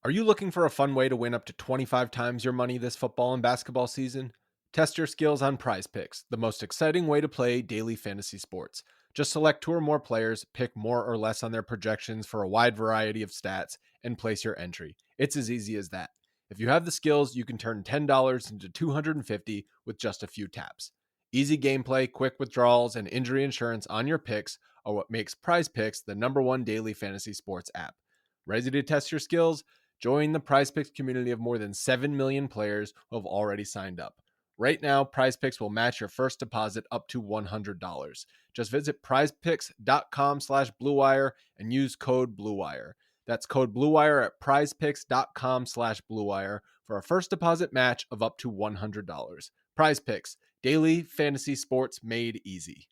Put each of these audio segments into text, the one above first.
Are you looking for a fun way to win up to 25 times your money this football and basketball season? Test your skills on Prize Picks, the most exciting way to play daily fantasy sports. Just select two or more players, pick more or less on their projections for a wide variety of stats, and place your entry. It's as easy as that. If you have the skills, you can turn $10 into $250 with just a few taps. Easy gameplay, quick withdrawals, and injury insurance on your picks are what makes Prize Picks the #1 daily fantasy sports app. Ready to test your skills? Join the PrizePicks community of more than 7 million players who have already signed up. Right now, PrizePicks will match your first deposit up to $100. Just visit prizepicks.com/bluewire and use code BLUEWIRE. That's code BLUEWIRE at prizepicks.com/bluewire for a first deposit match of up to $100. PrizePicks, daily fantasy sports made easy.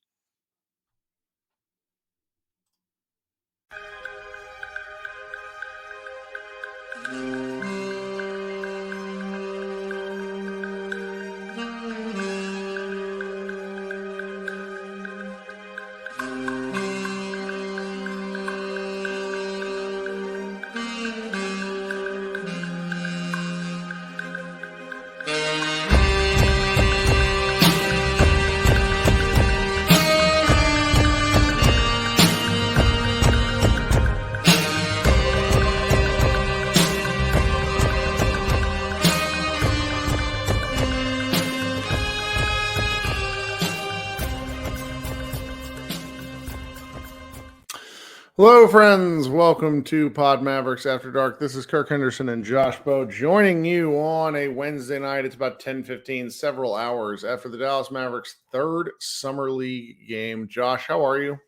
Hello, friends. Welcome to Pod Mavericks After Dark. This is Kirk Henderson and Josh Bowe joining you on a Wednesday night. It's about 10:15, several hours after the Dallas Mavericks' third Summer League game. Josh, how are you?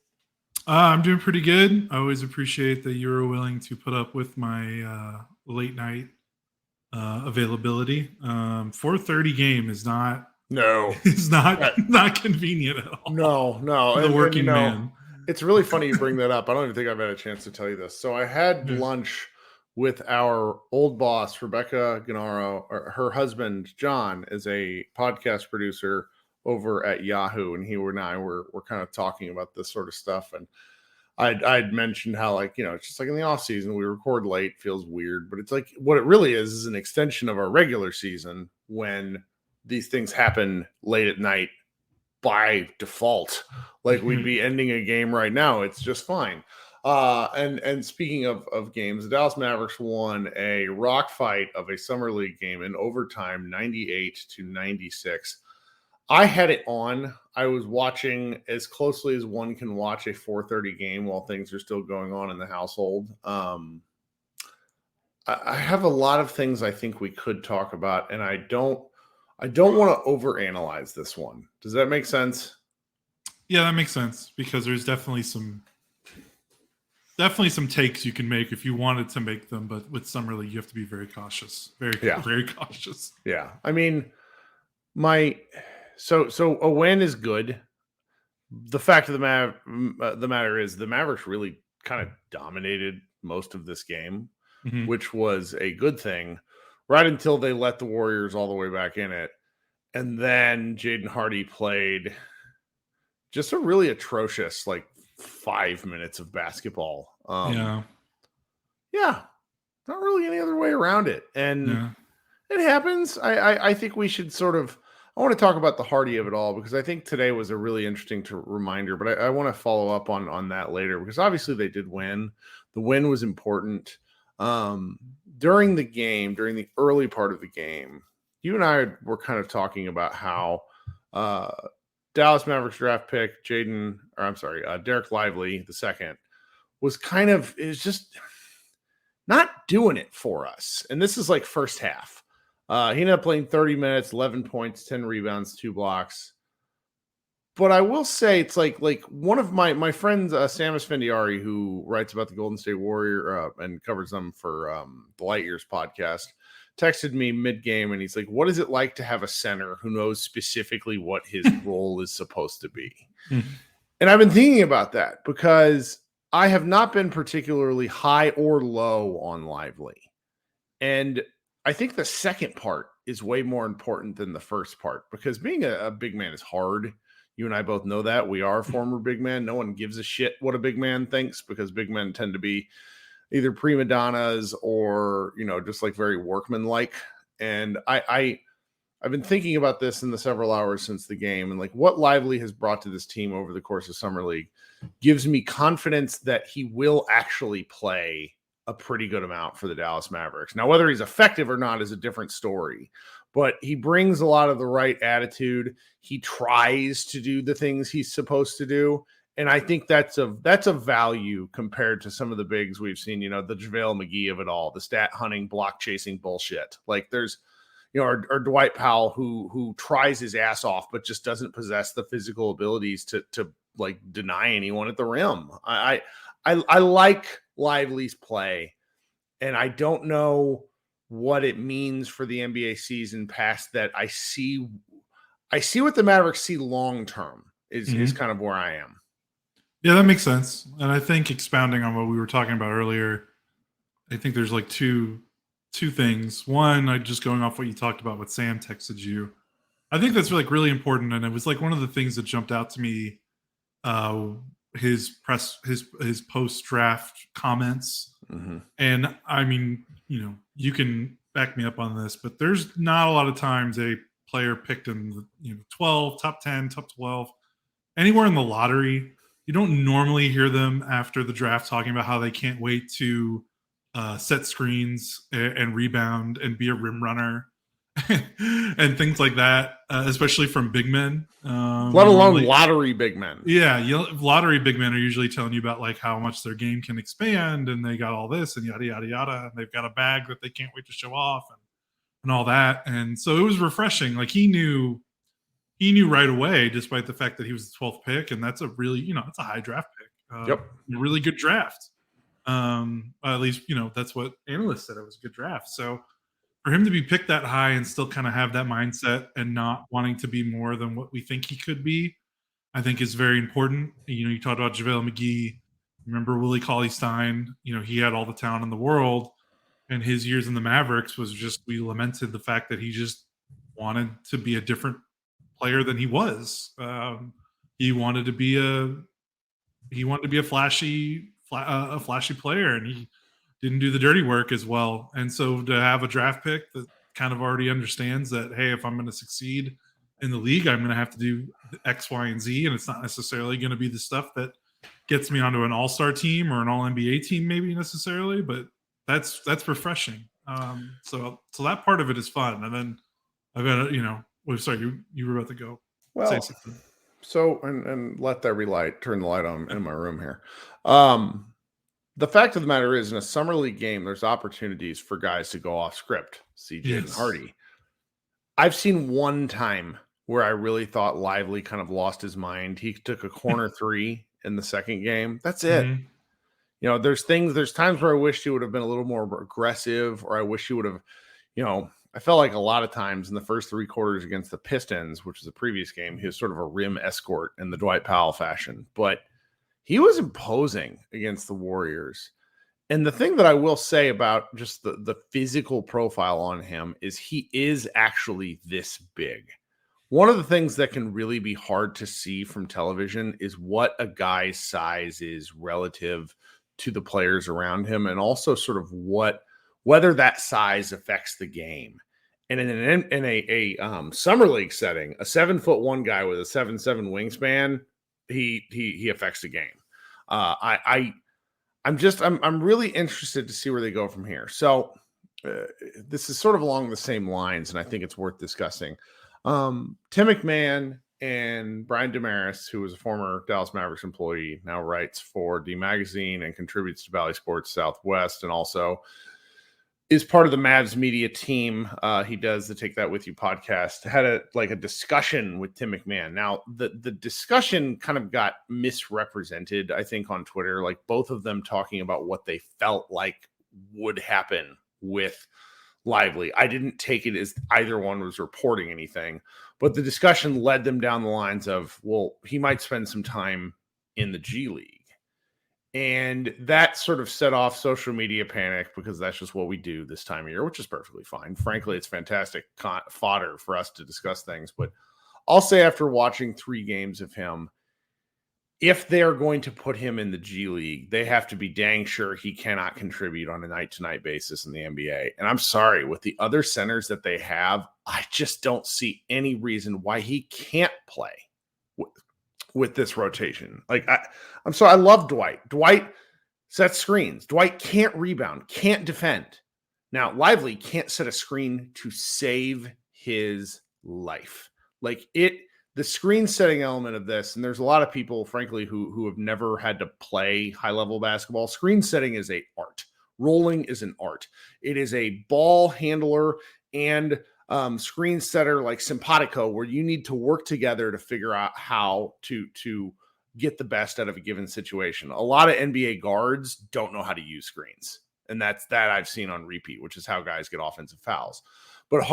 I'm doing pretty good. I always appreciate that you were willing to put up with my late night availability. 4:30 game is not not convenient at all. No. For the working man. It's really funny you bring that up. I don't even think I've had a chance to tell you this. So I had lunch with our old boss, Rebecca Gennaro. Her husband, John, is a podcast producer over at Yahoo. And he and I were kind of talking about this sort of stuff. And I'd mentioned how, it's just like in the off season, we record late, feels weird. But it's like what it really is an extension of our regular season when these things happen late at night. By default, like we'd be ending a game right now. It's just fine. And speaking of games, the Dallas Mavericks won a rock fight of a summer league game in overtime, 98-96. I had it on. I was watching as closely as one can watch a 4:30 game while things are still going on in the household. I have a lot of things I think we could talk about, and I don't want to overanalyze this one. Does that make sense? Yeah, that makes sense because there's definitely some takes you can make if you wanted to make them, but with Summer League, you have to be very cautious. Very cautious. Yeah. I mean, so a win is good. The fact of the matter is the Mavericks really kind of dominated most of this game, which was a good thing. Right until they let the Warriors all the way back in it. And then Jaden Hardy played just a really atrocious, 5 minutes of basketball. Yeah. Not really any other way around it. And it happens. I think we should I want to talk about the Hardy of it all because I think today was a really interesting reminder, but I want to follow up on that later because obviously they did win. The win was important. During the early part of the game, you and I were kind of talking about how Dallas Mavericks draft pick Dereck Lively II was just not doing it for us. And this is like first half. He ended up playing 30 minutes, 11 points, 10 rebounds, 2 blocks. But I will say it's like one of my friends, Sam Esfandiari, who writes about the Golden State Warrior and covers them for the Light Years podcast, texted me mid-game, and he's like, what is it like to have a center who knows specifically what his role is supposed to be? And I've been thinking about that because I have not been particularly high or low on Lively. And I think the second part is way more important than the first part because being a big man is hard. You and I both know that. We are former big men. No one gives a shit what a big man thinks because big men tend to be either prima donnas or, just like very workmanlike. And I've been thinking about this in the several hours since the game, and like what Lively has brought to this team over the course of Summer League gives me confidence that he will actually play a pretty good amount for the Dallas Mavericks. Now, whether he's effective or not is a different story, but he brings a lot of the right attitude. He tries to do the things he's supposed to do. And I think that's a value compared to some of the bigs we've seen, the JaVale McGee of it all, the stat hunting, block chasing bullshit. Like there's, or Dwight Powell who tries his ass off, but just doesn't possess the physical abilities to like deny anyone at the rim. I like Lively's play, and I don't know what it means for the NBA season past that. I see what the Mavericks see long term is kind of where I am. Yeah, that makes sense. And I think expounding on what we were talking about earlier, I think there's like two things. One, just going off what you talked about, what Sam texted you. I think that's like really important, and it was like one of the things that jumped out to me. His post draft comments, and I mean, you can back me up on this, but there's not a lot of times a player picked in the 12, top 10, top 12, anywhere in the lottery. You don't normally hear them after the draft talking about how they can't wait to set screens and rebound and be a rim runner and things like that, especially from big men. Let alone lottery big men. Yeah, lottery big men are usually telling you about like how much their game can expand, and they got all this and yada yada yada, and they've got a bag that they can't wait to show off and all that. And so it was refreshing. Like he knew right away, despite the fact that he was the 12th pick, and that's a really it's a high draft pick. Yep, a really good draft. At least that's what analysts said. It was a good draft. So for him to be picked that high and still kind of have that mindset and not wanting to be more than what we think he could be, I think is very important. You talked about JaVale McGee. Remember Willie Cauley-Stein? He had all the talent in the world, and his years in the Mavericks was just, we lamented the fact that he just wanted to be a different player than he was. He wanted to be a flashy player, and he didn't do the dirty work as well. And so to have a draft pick that kind of already understands that, hey, if I'm going to succeed in the league, I'm going to have to do X, Y, and Z, and it's not necessarily going to be the stuff that gets me onto an all-star team or an all-NBA team maybe necessarily, but that's refreshing. So that part of it is fun. And then I've got sorry, you were about to go. Well, say something. So, and let that turn the light on in my room here. The fact of the matter is, in a summer league game, there's opportunities for guys to go off script. See Jaden Hardy. I've seen one time where I really thought Lively kind of lost his mind. He took a corner three in the second game. That's it. There's times where I wish he would have been a little more aggressive, or I wish he would have, I felt like a lot of times in the first three quarters against the Pistons, which was the previous game, he was sort of a rim escort in the Dwight Powell fashion. But he was imposing against the Warriors. And the thing that I will say about just the physical profile on him is he is actually this big. One of the things that can really be hard to see from television is what a guy's size is relative to the players around him, and also sort of whether that size affects the game. And in a summer league setting, a 7'1" guy with a 7'7" wingspan, he affects the game. I'm really interested to see where they go from here. So this is sort of along the same lines, and I think it's worth discussing. Tim McMahon and Brian Damaris, who was a former Dallas Mavericks employee, now writes for the magazine and contributes to Valley Sports Southwest, and also is part of the Mavs media team. He does the Take That With You podcast. Had a discussion with Tim McMahon. Now, the discussion kind of got misrepresented, I think, on Twitter. Like both of them talking about what they felt like would happen with Lively. I didn't take it as either one was reporting anything, but the discussion led them down the lines of, well, he might spend some time in the G League. And that sort of set off social media panic, because that's just what we do this time of year, which is perfectly fine. Frankly, it's fantastic fodder for us to discuss things. But I'll say, after watching 3 games of him, if they're going to put him in the G League, they have to be dang sure he cannot contribute on a night-to-night basis in the NBA. And I'm sorry, with the other centers that they have, I just don't see any reason why he can't play with this rotation. Like, I'm sorry, I love Dwight. Dwight sets screens. Dwight can't rebound, can't defend. Now, Lively can't set a screen to save his life. Like, the screen setting element of this, and there's a lot of people, frankly, who have never had to play high-level basketball. Screen setting is an art. Rolling is an art. It is a ball handler and screen setter like simpatico, where you need to work together to figure out how to get the best out of a given situation. A lot of NBA guards don't know how to use screens, and that I've seen on repeat, which is how guys get offensive fouls. But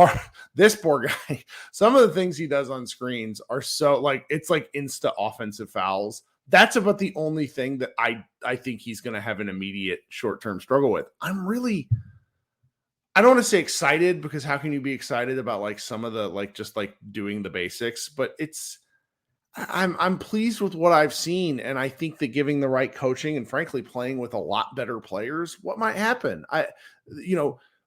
this poor guy, some of the things he does on screens are so like, it's like insta offensive fouls. That's about the only thing that I think he's going to have an immediate short-term struggle with. I don't want to say excited, because how can you be excited about like some of the, like, just like doing the basics, but I'm pleased with what I've seen. And I think that giving the right coaching and frankly playing with a lot better players, what might happen?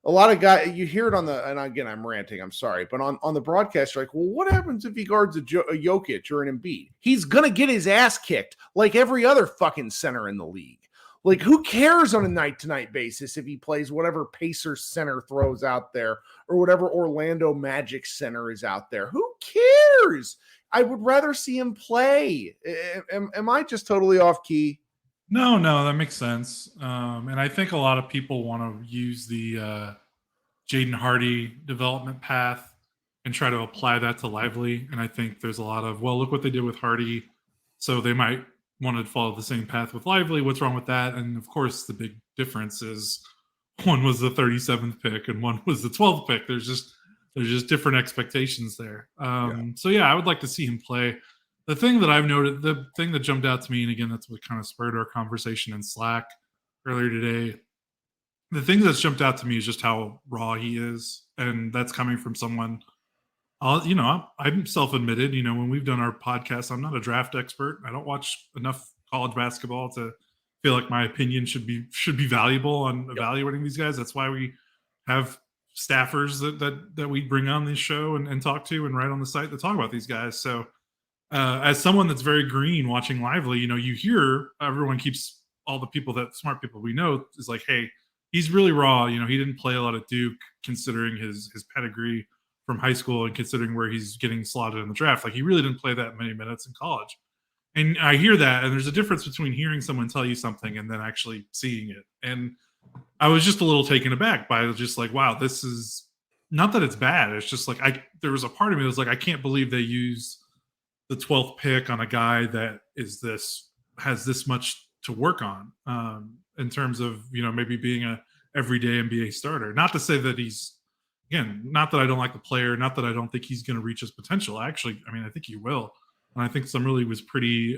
A lot of guys, you hear it on and again, I'm ranting, I'm sorry, but on the broadcast, you're like, well, what happens if he guards a Jokic or an Embiid? He's going to get his ass kicked like every other fucking center in the league. Like, who cares on a night-to-night basis if he plays whatever Pacers center throws out there or whatever Orlando Magic center is out there? Who cares? I would rather see him play. Am I just totally off key? No, that makes sense. And I think a lot of people want to use the Jaden Hardy development path and try to apply that to Lively. And I think there's a lot of, well, look what they did with Hardy, so they might want to follow the same path with Lively. What's wrong with that? And of course, the big difference is one was the 37th pick and one was the 12th pick. There's just different expectations there. So yeah, I would like to see him play. The thing that I've noted, the thing that jumped out to me, and again, that's what kind of spurred our conversation in Slack earlier today. The thing that's jumped out to me is just how raw he is. And that's coming from someone, I'm self-admitted, when we've done our podcast, I'm not a draft expert. I don't watch enough college basketball to feel like my opinion should be valuable on evaluating these guys. That's why we have staffers that we bring on this show and talk to and write on the site to talk about these guys. So as someone that's very green watching Lively, you hear everyone keeps all the smart people we know is like, hey, he's really raw. He didn't play a lot of Duke considering his pedigree from high school and considering where he's getting slotted in the draft. Like, he really didn't play that many minutes in college. And I hear that, and there's a difference between hearing someone tell you something and then actually seeing it. And I was just a little taken aback by just like, wow, this is not that it's bad. It's just like, there was a part of me that was like, I can't believe they use the 12th pick on a guy that has this much to work on in terms of, maybe being a everyday NBA starter. Not to say that not that I don't like the player, not that I don't think he's going to reach his potential. I think he will. And I think Summerlee was pretty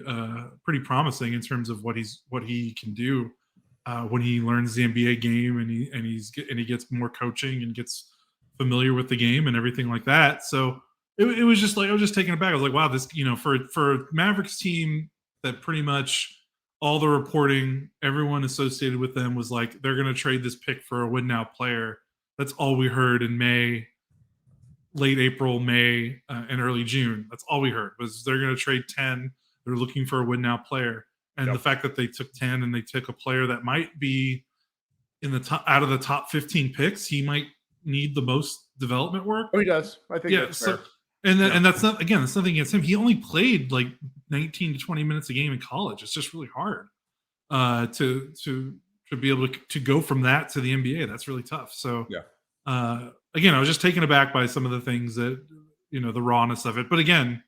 promising in terms of what he can do when he learns the NBA game and he gets more coaching and gets familiar with the game and everything like that. So it was just like, I was just taken aback. I was like, wow, this, for a Mavericks team that pretty much all the reporting, everyone associated with them was like, they're going to trade this pick for a win now player. That's all we heard in late April, May, and early June. That's all we heard was they're going to trade 10. They're looking for a win now player. And the fact that they took 10 and they took a player that might be in the top, out of the top 15 picks, he might need the most development work. Oh, he does. I think that's fair. And that's not, again, that's nothing against him. He only played like 19 to 20 minutes a game in college. It's just really hard to be able to go from that to the NBA. That's really tough. So again, I was just taken aback by some of the things that, the rawness of it. But again,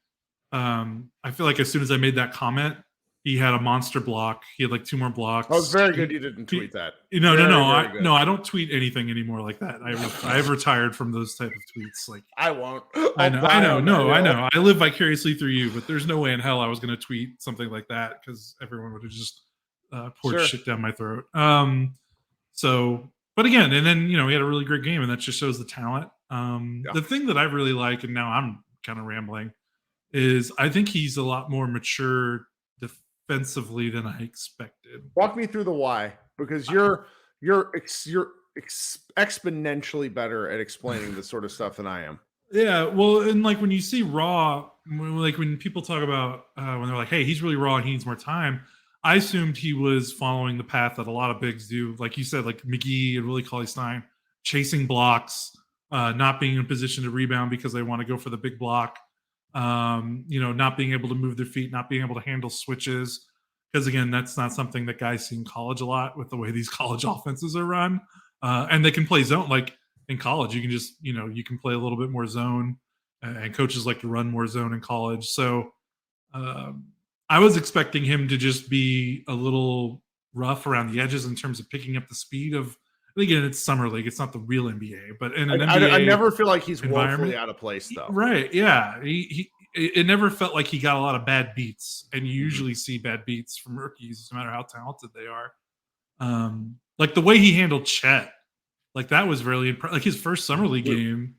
I feel like as soon as I made that comment, he had a monster block. He had like 2 more blocks. Oh, it's very good you didn't tweet that. No. I don't tweet anything anymore like that. I have retired from those type of tweets. Like, I won't. I know. I live vicariously through you, but there's no way in hell I was going to tweet something like that because everyone would have just poured shit down my throat. But again, and then, he had a really great game, and that just shows the talent. The thing that I really like, and now I'm kind of rambling, is I think he's a lot more mature offensively than I expected. Walk me through the why, because you're exponentially better at explaining this sort of stuff than I am. Yeah, well, and like when you see Raw, like when people talk about when they're like, "Hey, he's really raw and he needs more time," I assumed he was following the path that a lot of bigs do, like you said, like McGee and Willie Cauley-Stein, chasing blocks, not being in a position to rebound because they want to go for the big block, not being able to move their feet, not being able to handle switches. Because again, that's not something that guys see in college a lot with the way these college offenses are run, and they can play zone like. In college, you can just, you can play a little bit more zone, and coaches like to run more zone in college. So I was expecting him to just be a little rough around the edges in terms of picking up the speed of, again, it's summer league. It's not the real NBA, but in an NBA, I never feel like he's woefully out of place though. Right. Yeah. It never felt like he got a lot of bad beats, and you usually see bad beats from rookies, no matter how talented they are. Like the way he handled Chet. Like that was really impressive. Like his first summer league game,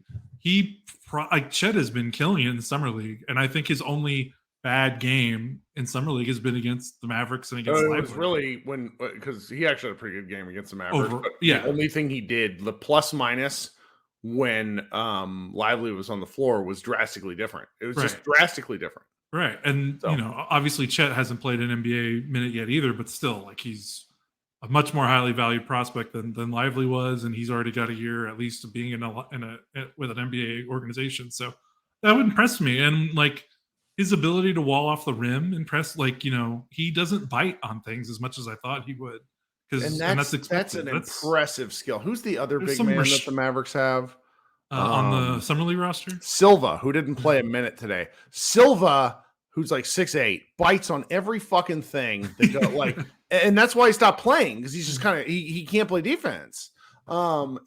Chet has been killing it in the summer league, and I think his only bad game in summer league has been against the Mavericks and against Lively. It was really because he actually had a pretty good game against the Mavericks. The only thing he did, the plus minus when Lively was on the floor, was drastically different. It was just drastically different. Right, and obviously Chet hasn't played an NBA minute yet either, but still, like he's a much more highly valued prospect than Lively was, and he's already got a year at least of being with an NBA organization. So that would impress me, and like his ability to wall off the rim impressed. Like he doesn't bite on things as much as I thought he would. And that's an impressive skill. Who's the other big man that the Mavericks have on the summer league roster? Silva, who didn't play a minute today. Silva, who's like 6'8", bites on every fucking thing. And that's why he stopped playing, because he's just kind of he can't play defense. And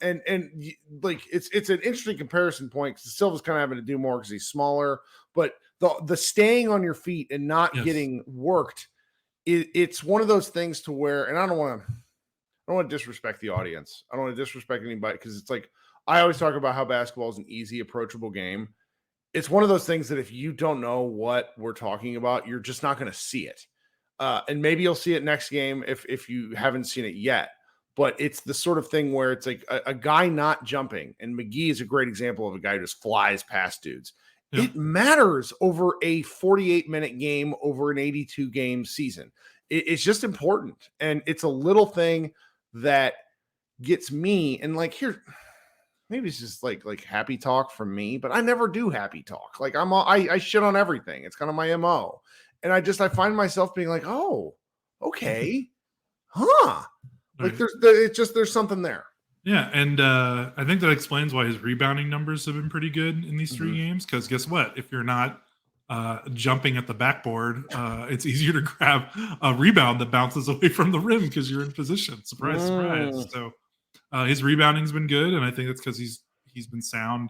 like it's an interesting comparison point, because Silva's kind of having to do more because he's smaller. But the staying on your feet and not getting worked, it's one of those things to where, and I don't want to disrespect the audience. I don't want to disrespect anybody, because it's like I always talk about how basketball is an easy, approachable game. It's one of those things that if you don't know what we're talking about, you're just not going to see it. And maybe you'll see it next game if you haven't seen it yet. But it's the sort of thing where it's like a guy not jumping. And McGee is a great example of a guy who just flies past dudes. Yeah. It matters over a 48-minute game, over an 82-game season. It's just important. And it's a little thing that gets me. And like here, maybe it's just like happy talk from me, but I never do happy talk. Like I shit on everything. It's kind of my MO. And I find myself being like, oh, okay. Huh. Like there's something there. Yeah. And I think that explains why his rebounding numbers have been pretty good in these 3 games. Because guess what? If you're not jumping at the backboard, it's easier to grab a rebound that bounces away from the rim because you're in position. Surprise, surprise. So his rebounding's been good. And I think that's because he's been sound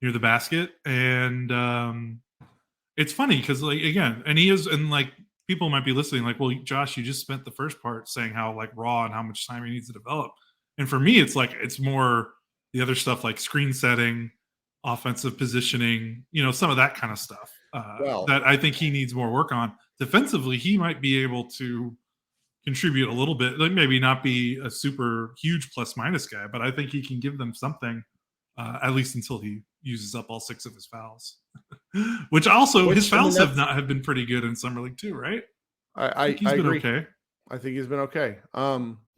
near the basket. And it's funny because, like, again, and he is, and like people might be listening, like, well, Josh, you just spent the first part saying how like raw and how much time he needs to develop. And for me, it's like it's more the other stuff like screen setting, offensive positioning, some of that kind of stuff that I think he needs more work on. Defensively, he might be able to contribute a little bit, like maybe not be a super huge plus minus guy, but I think he can give them something at least until he uses up all 6 of his fouls. Which his fouls have been pretty good in summer league too, right? I agree. Okay. I think he's been okay.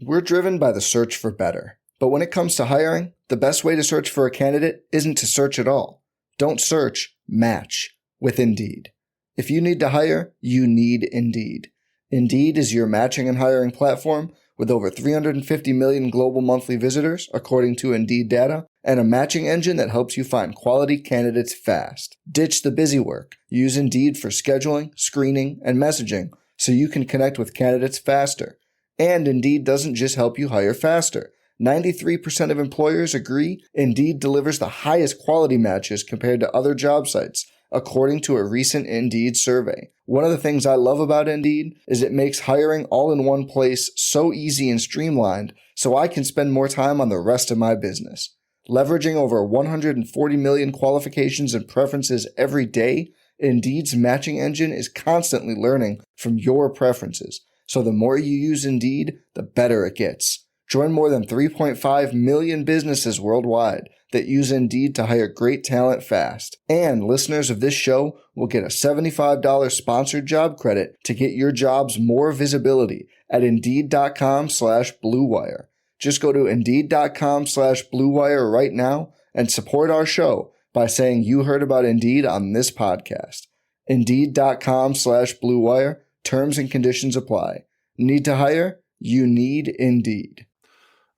We're driven by the search for better, but when it comes to hiring, the best way to search for a candidate isn't to search at all. Don't search, match with Indeed. If you need to hire, you need Indeed. Indeed is your matching and hiring platform with over 350 million global monthly visitors, according to Indeed data, and a matching engine that helps you find quality candidates fast. Ditch the busy work. Use Indeed for scheduling, screening, and messaging so you can connect with candidates faster. And Indeed doesn't just help you hire faster. 93% of employers agree Indeed delivers the highest quality matches compared to other job sites, according to a recent Indeed survey. One of the things I love about Indeed is it makes hiring all in one place so easy and streamlined so I can spend more time on the rest of my business. Leveraging over 140 million qualifications and preferences every day, Indeed's matching engine is constantly learning from your preferences. So the more you use Indeed, the better it gets. Join more than 3.5 million businesses worldwide that use Indeed to hire great talent fast. And listeners of this show will get a $75 sponsored job credit to get your jobs more visibility at Indeed.com/Blue Wire. Just go to Indeed.com/Blue Wire right now and support our show by saying you heard about Indeed on this podcast. Indeed.com/Blue Wire. Terms and conditions apply. Need to hire? You need Indeed.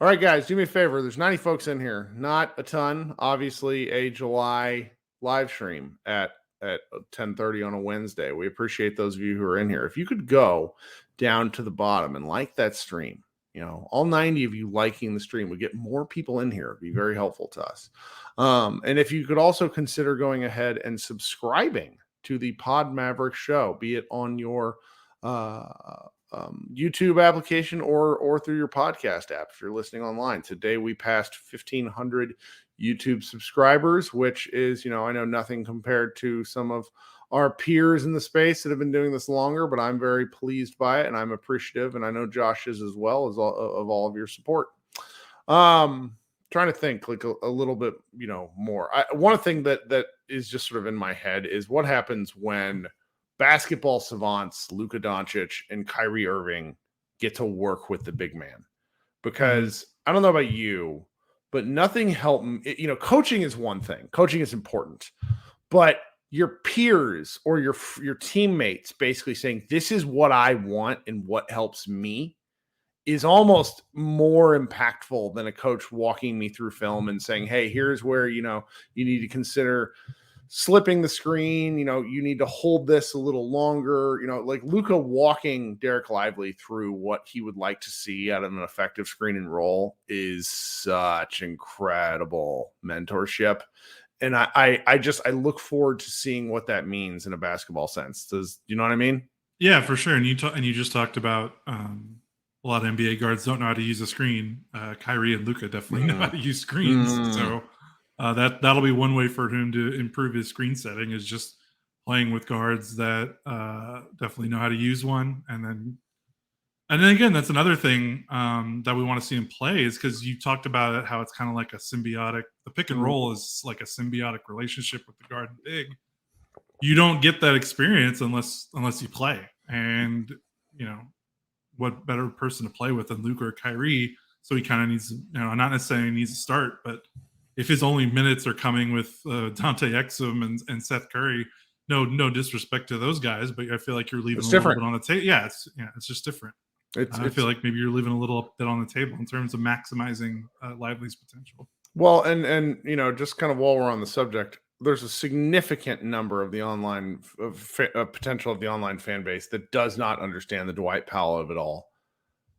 All right, guys, do me a favor. There's 90 folks in here. Not a ton. Obviously, a July live stream at 10:30 on a Wednesday. We appreciate those of you who are in here. If you could go down to the bottom and like that stream, all 90 of you liking the stream, we get more people in here. It'd be very helpful to us. And if you could also consider going ahead and subscribing to the Pod Maverick show, be it on your YouTube application or through your podcast app if you're listening online. Today we passed 1,500 YouTube subscribers, which is, I know nothing compared to some of our peers in the space that have been doing this longer, but I'm very pleased by it and I'm appreciative, and I know Josh is as well, as of all of your support. Trying to think like a little bit, more. One thing that is just sort of in my head is what happens when basketball savants Luka Doncic and Kyrie Irving get to work with the big man. Because I don't know about you, but nothing helped. Coaching is one thing. Coaching is important, but your peers or your teammates basically saying, this is what I want and what helps me, is almost more impactful than a coach walking me through film and saying, hey, here's where, you need to consider slipping the screen. You need to hold this a little longer, like Luka walking Dereck Lively through what he would like to see out of an effective screen and roll is such incredible mentorship. And I look forward to seeing what that means in a basketball sense. Does you know what I mean? Yeah, for sure. And you just talked about a lot of NBA guards don't know how to use a screen. Kyrie and Luka definitely know how to use screens. So that'll be one way for him to improve his screen setting, is just playing with guards that definitely know how to use one. And then again, that's another thing that we want to see him play, is because you talked about it, how it's kind of like a symbiotic. The pick and roll is like a symbiotic relationship with the guard and big. You don't get that experience unless you play. And what better person to play with than Luka or Kyrie? So he kind of needs, not necessarily needs to start, but if his only minutes are coming with Dante Exum and Seth Curry, no disrespect to those guys, but I feel like you're leaving little bit on the table. Yeah, it's just different. I feel like maybe you're leaving a little bit on the table in terms of maximizing Lively's potential. Well, and just kind of while we're on the subject, there's a significant number of the online potential of the online fan base that does not understand the Dwight Powell of it all.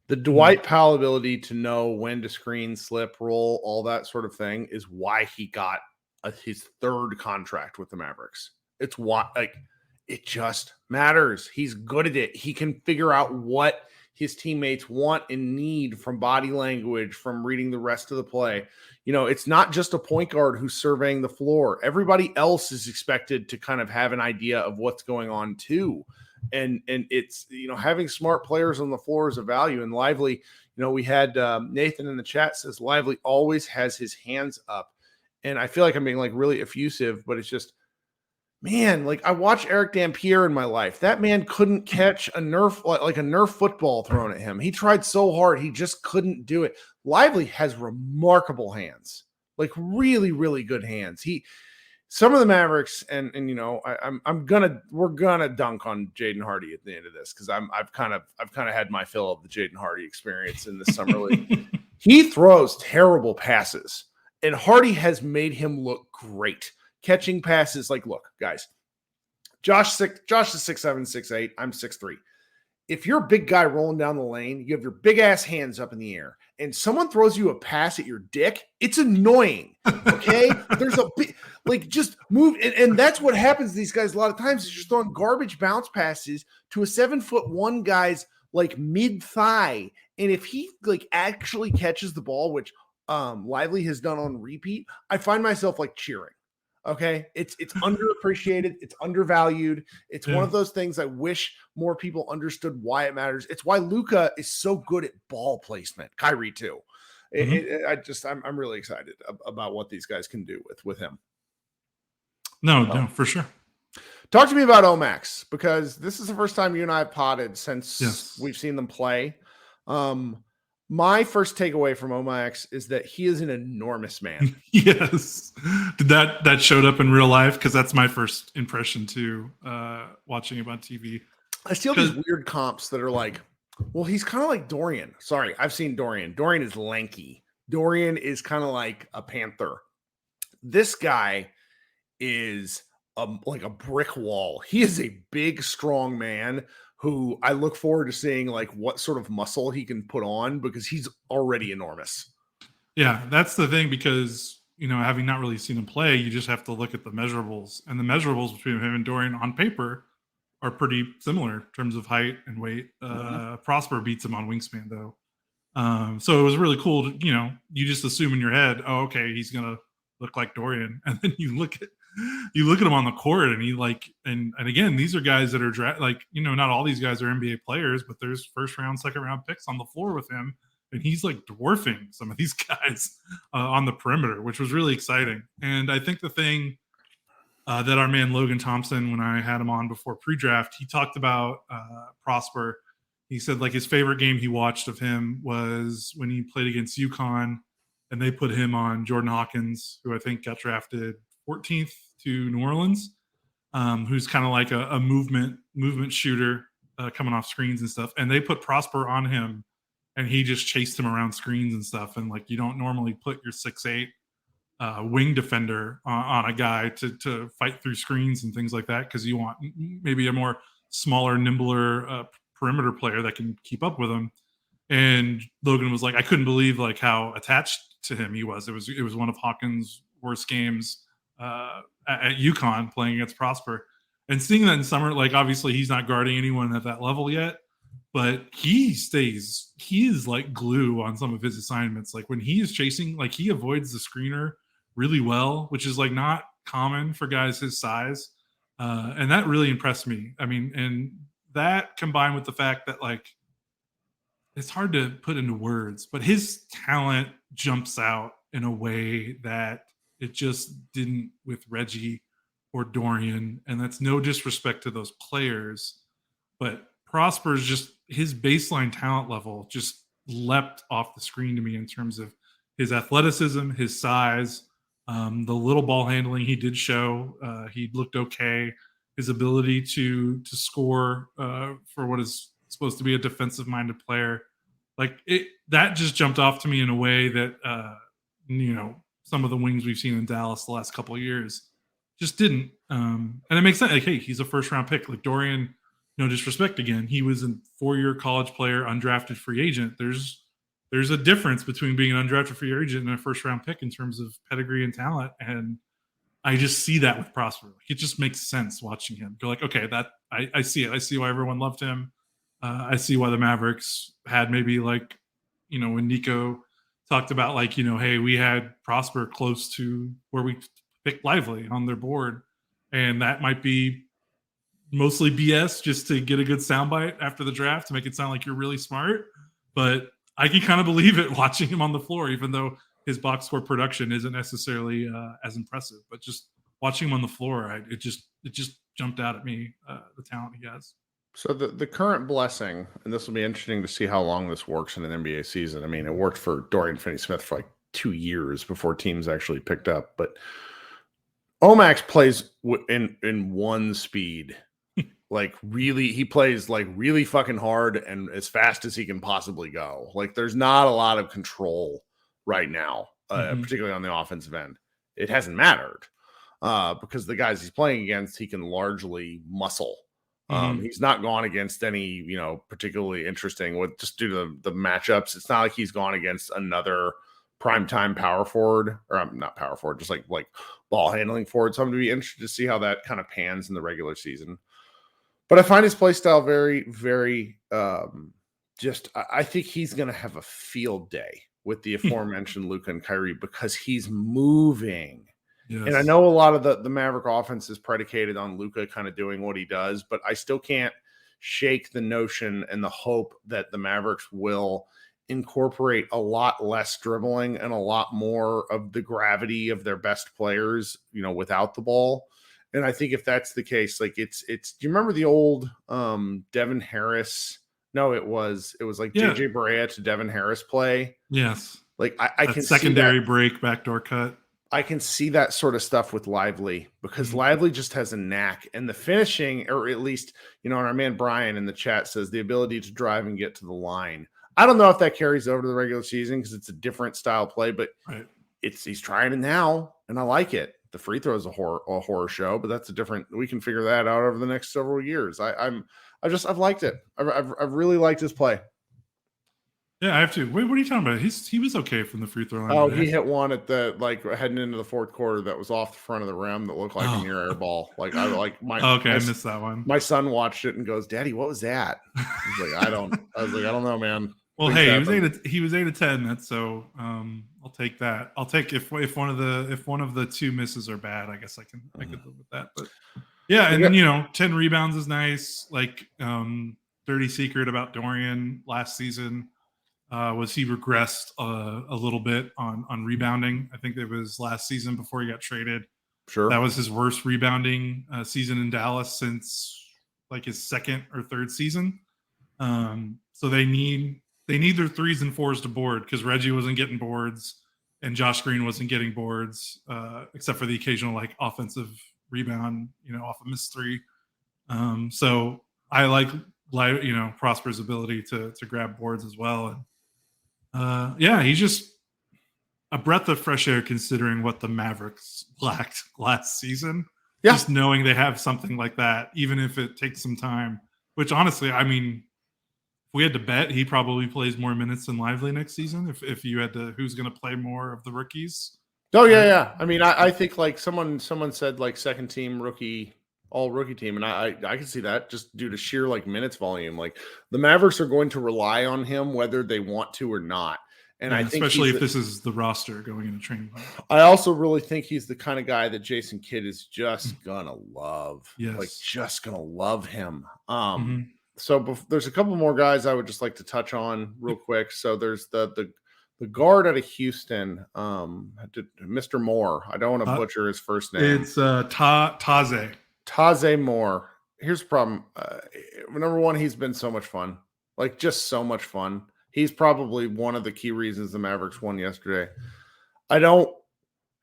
The Dwight Powell ability to know when to screen, slip, roll, all that sort of thing is why he got his third contract with the Mavericks. It's why, it just matters. He's good at it. He can figure out what his teammates want and need from body language, from reading the rest of the play. It's not just a point guard who's surveying the floor. Everybody else is expected to kind of have an idea of what's going on too. And it's, having smart players on the floor is a value. And Lively, we had Nathan in the chat says Lively always has his hands up. And I feel like I'm being really effusive, but it's just, man, I watched Eric Dampier in my life. That man couldn't catch a Nerf, like a Nerf football thrown at him. He tried so hard. He just couldn't do it. Lively has remarkable hands, really, really good hands. Some of the Mavericks, and we're gonna dunk on Jaden Hardy at the end of this, because I've kind of had my fill of the Jaden Hardy experience in the summer league. He throws terrible passes, and Hardy has made him look great catching passes. Look, guys, Josh is 6'7", 6'8". I'm 6'3". If you're a big guy rolling down the lane, you have your big ass hands up in the air, and someone throws you a pass at your dick, it's annoying. Okay, there's a big, just move, and that's what happens to these guys a lot of times, is you're throwing garbage bounce passes to a 7'1" guy's mid thigh, and if he actually catches the ball, which Lively has done on repeat, I find myself cheering. Okay, it's underappreciated, it's undervalued. It's one of those things I wish more people understood why it matters. It's why Luka is so good at ball placement. Kyrie too. I'm really excited about what these guys can do with him. No, for sure. Talk to me about OMax, because this is the first time you and I have potted since we've seen them play. My first takeaway from OMax is that he is an enormous man. Yes. Did that showed up in real life? Because that's my first impression too, watching him on TV. I see all these weird comps that are like, well, he's kind of like Dorian. Sorry, I've seen Dorian. Dorian is lanky. Dorian is kind of like a panther. This guy is like a brick wall. He is a big, strong man who I look forward to seeing like what sort of muscle he can put on, because he's already enormous. Yeah, that's the thing, because, having not really seen him play, you just have to look at the measurables, and the measurables between him and Dorian on paper are pretty similar in terms of height and weight. Prosper beats him on wingspan though. So it was really cool to, you just assume in your head, oh, okay, he's going to look like Dorian. And then you look at him on the court, and he and again, these are guys that are not all these guys are NBA players, but there's first round, second round picks on the floor with him. And he's like dwarfing some of these guys on the perimeter, which was really exciting. And I think the thing that our man Logan Thompson, when I had him on before pre-draft, he talked about Prosper. He said like his favorite game he watched of him was when he played against UConn, and they put him on Jordan Hawkins, who I think got drafted 14th to New Orleans, who's kind of like a movement shooter coming off screens and stuff. And they put Prosper on him, and he just chased him around screens and stuff. And like, you don't normally put your 6'8" wing defender on a guy to fight through screens and things like that, because you want maybe a more smaller, nimbler perimeter player that can keep up with him. And Logan was like, I couldn't believe like how attached to him he was. It was one of Hawkins' worst games at UConn playing against Prosper. And seeing that in summer, like obviously he's not guarding anyone at that level yet, but he is like glue on some of his assignments. Like when he is chasing, like he avoids the screener really well, which is like not common for guys his size. And that really impressed me. I mean, and that combined with the fact that like, it's hard to put into words, but his talent jumps out in a way that it just didn't with Reggie or Dorian. And that's no disrespect to those players, but Prosper's just, his baseline talent level just leapt off the screen to me in terms of his athleticism, his size, the little ball handling he did show. He looked okay. His ability to score for what is supposed to be a defensive-minded player, like that just jumped off to me in a way that some of the wings we've seen in Dallas the last couple of years just didn't. And it makes sense. Like, hey, he's a first-round pick. Like Dorian, no disrespect again, he was a 4-year college player, undrafted free agent. There's a difference between being an undrafted free agent and a first-round pick in terms of pedigree and talent, and I just see that with Prosper. Like, it just makes sense watching him. Go like, okay, that I see it. I see why everyone loved him. I see why the Mavericks had maybe like, when Nico talked about like, hey, we had Prosper close to where we picked Lively on their board, and that might be mostly BS just to get a good soundbite after the draft to make it sound like you're really smart. But I can kind of believe it watching him on the floor, even though his box score production isn't necessarily as impressive. But just watching him on the floor, it just jumped out at me, the talent he has. So the current blessing, and this will be interesting to see how long this works in an NBA season. I mean, it worked for Dorian Finney-Smith for like 2 years before teams actually picked up. But OMax plays in one speed. Like really, he plays like really fucking hard and as fast as he can possibly go. Like there's not a lot of control right now, particularly on the offensive end. It hasn't mattered because the guys he's playing against, he can largely muscle. He's not gone against any, particularly interesting with just due to the matchups. It's not like he's gone against another primetime power forward, or not power forward, just like ball handling forward. So I'm going to be interested to see how that kind of pans in the regular season. But I find his play style very, very I think he's going to have a field day with the aforementioned Luka and Kyrie because he's moving. Yes. And I know a lot of the Maverick offense is predicated on Luka kind of doing what he does, but I still can't shake the notion and the hope that the Mavericks will incorporate a lot less dribbling and a lot more of the gravity of their best players, without the ball. And I think if that's the case, like it's, do you remember the old Devin Harris? No, it was like JJ Barea to Devin Harris play. Yes. Like I can secondary see that. break, backdoor cut. I can see that sort of stuff with Lively because Lively just has a knack, and the finishing, or at least, and our man Brian in the chat says the ability to drive and get to the line. I don't know if that carries over to the regular season because it's a different style play, but he's trying it now, and I like it. The free throw is a horror show, but that's we can figure that out over the next several years. I've liked it. I've really liked his play. Yeah, I have to. Wait, what are you talking about? He was okay from the free throw line. Oh, he hit one at the heading into the fourth quarter that was off the front of the rim that looked like a near air ball. I missed that one. My son watched it and goes, "Daddy, what was that?" I was like, I don't know, man. Well, hey, he was 8 of 10. That's so. I'll take that. I'll take if one of the two misses are bad, I guess I could live with that. But yeah, and then 10 rebounds is nice. Like dirty secret about Dorian last season. Was he regressed a little bit on rebounding? I think it was last season before he got traded. Sure. That was his worst rebounding season in Dallas since like his second or third season. So they need their threes and fours to board because Reggie wasn't getting boards and Josh Green wasn't getting boards, except for the occasional like offensive rebound, off a missed three. So I like Prosper's ability to grab boards as well. And he's just a breath of fresh air considering what the Mavericks lacked last season. Yeah. Just knowing they have something like that, even if it takes some time, which honestly, I mean, if we had to bet, he probably plays more minutes than Lively next season. If you had to, who's going to play more of the rookies? Oh yeah. I mean, I think like someone said like second team rookie, all rookie team. And I can see that just due to sheer like minutes volume. Like the Mavericks are going to rely on him whether they want to or not. And I think especially if this is the roster going into training camp. I also really think he's the kind of guy that Jason Kidd is just gonna love. Yes. Like just gonna love him. So there's a couple more guys I would just like to touch on real quick. So there's the guard out of Houston, Mr. Moore. I don't want to butcher his first name. It's Taze. Taze Moore. Here's the problem. Number one, he's been so much fun. Like just so much fun. He's probably one of the key reasons the Mavericks won yesterday.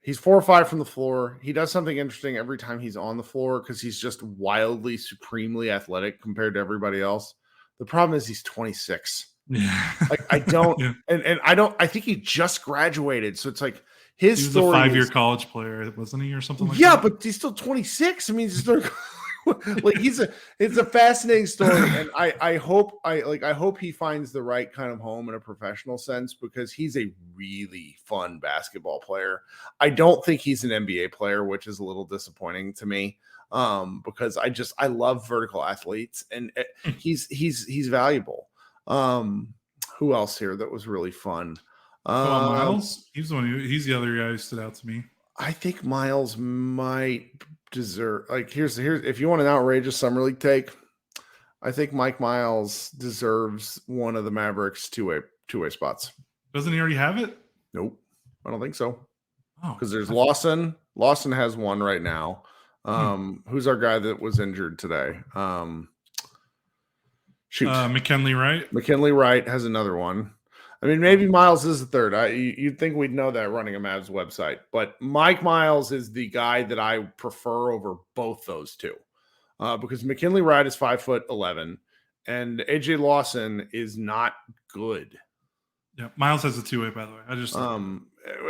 He's 4 or 5 from the floor. He does something interesting every time he's on the floor because he's just wildly, supremely athletic compared to everybody else. The problem is he's 26. Yeah. Like I don't, and I think he just graduated. So it's like his he was story a 5-year college player, wasn't he, or something like that? Yeah, but he's still 26. I mean, he's still like it's a fascinating story, and I hope he finds the right kind of home in a professional sense because he's a really fun basketball player. I don't think he's an NBA player, which is a little disappointing to me. Because I love vertical athletes, and he's valuable. Who else here that was really fun? Miles. He's the other guy who stood out to me. I think Miles might deserve. Like here's if you want an outrageous summer league take, I think Mike Miles deserves one of the Mavericks two-way spots. Doesn't he already have it? Nope, I don't think so. Oh, because there's Lawson. Lawson has one right now. Who's our guy that was injured today? McKinley Wright. McKinley Wright has another one. I mean, maybe Miles is the third. You'd think we'd know that running a Mavs website, but Mike Miles is the guy that I prefer over both those two, because McKinley Wright is 5'11", and AJ Lawson is not good. Yeah, Miles has a two-way, by the way. I just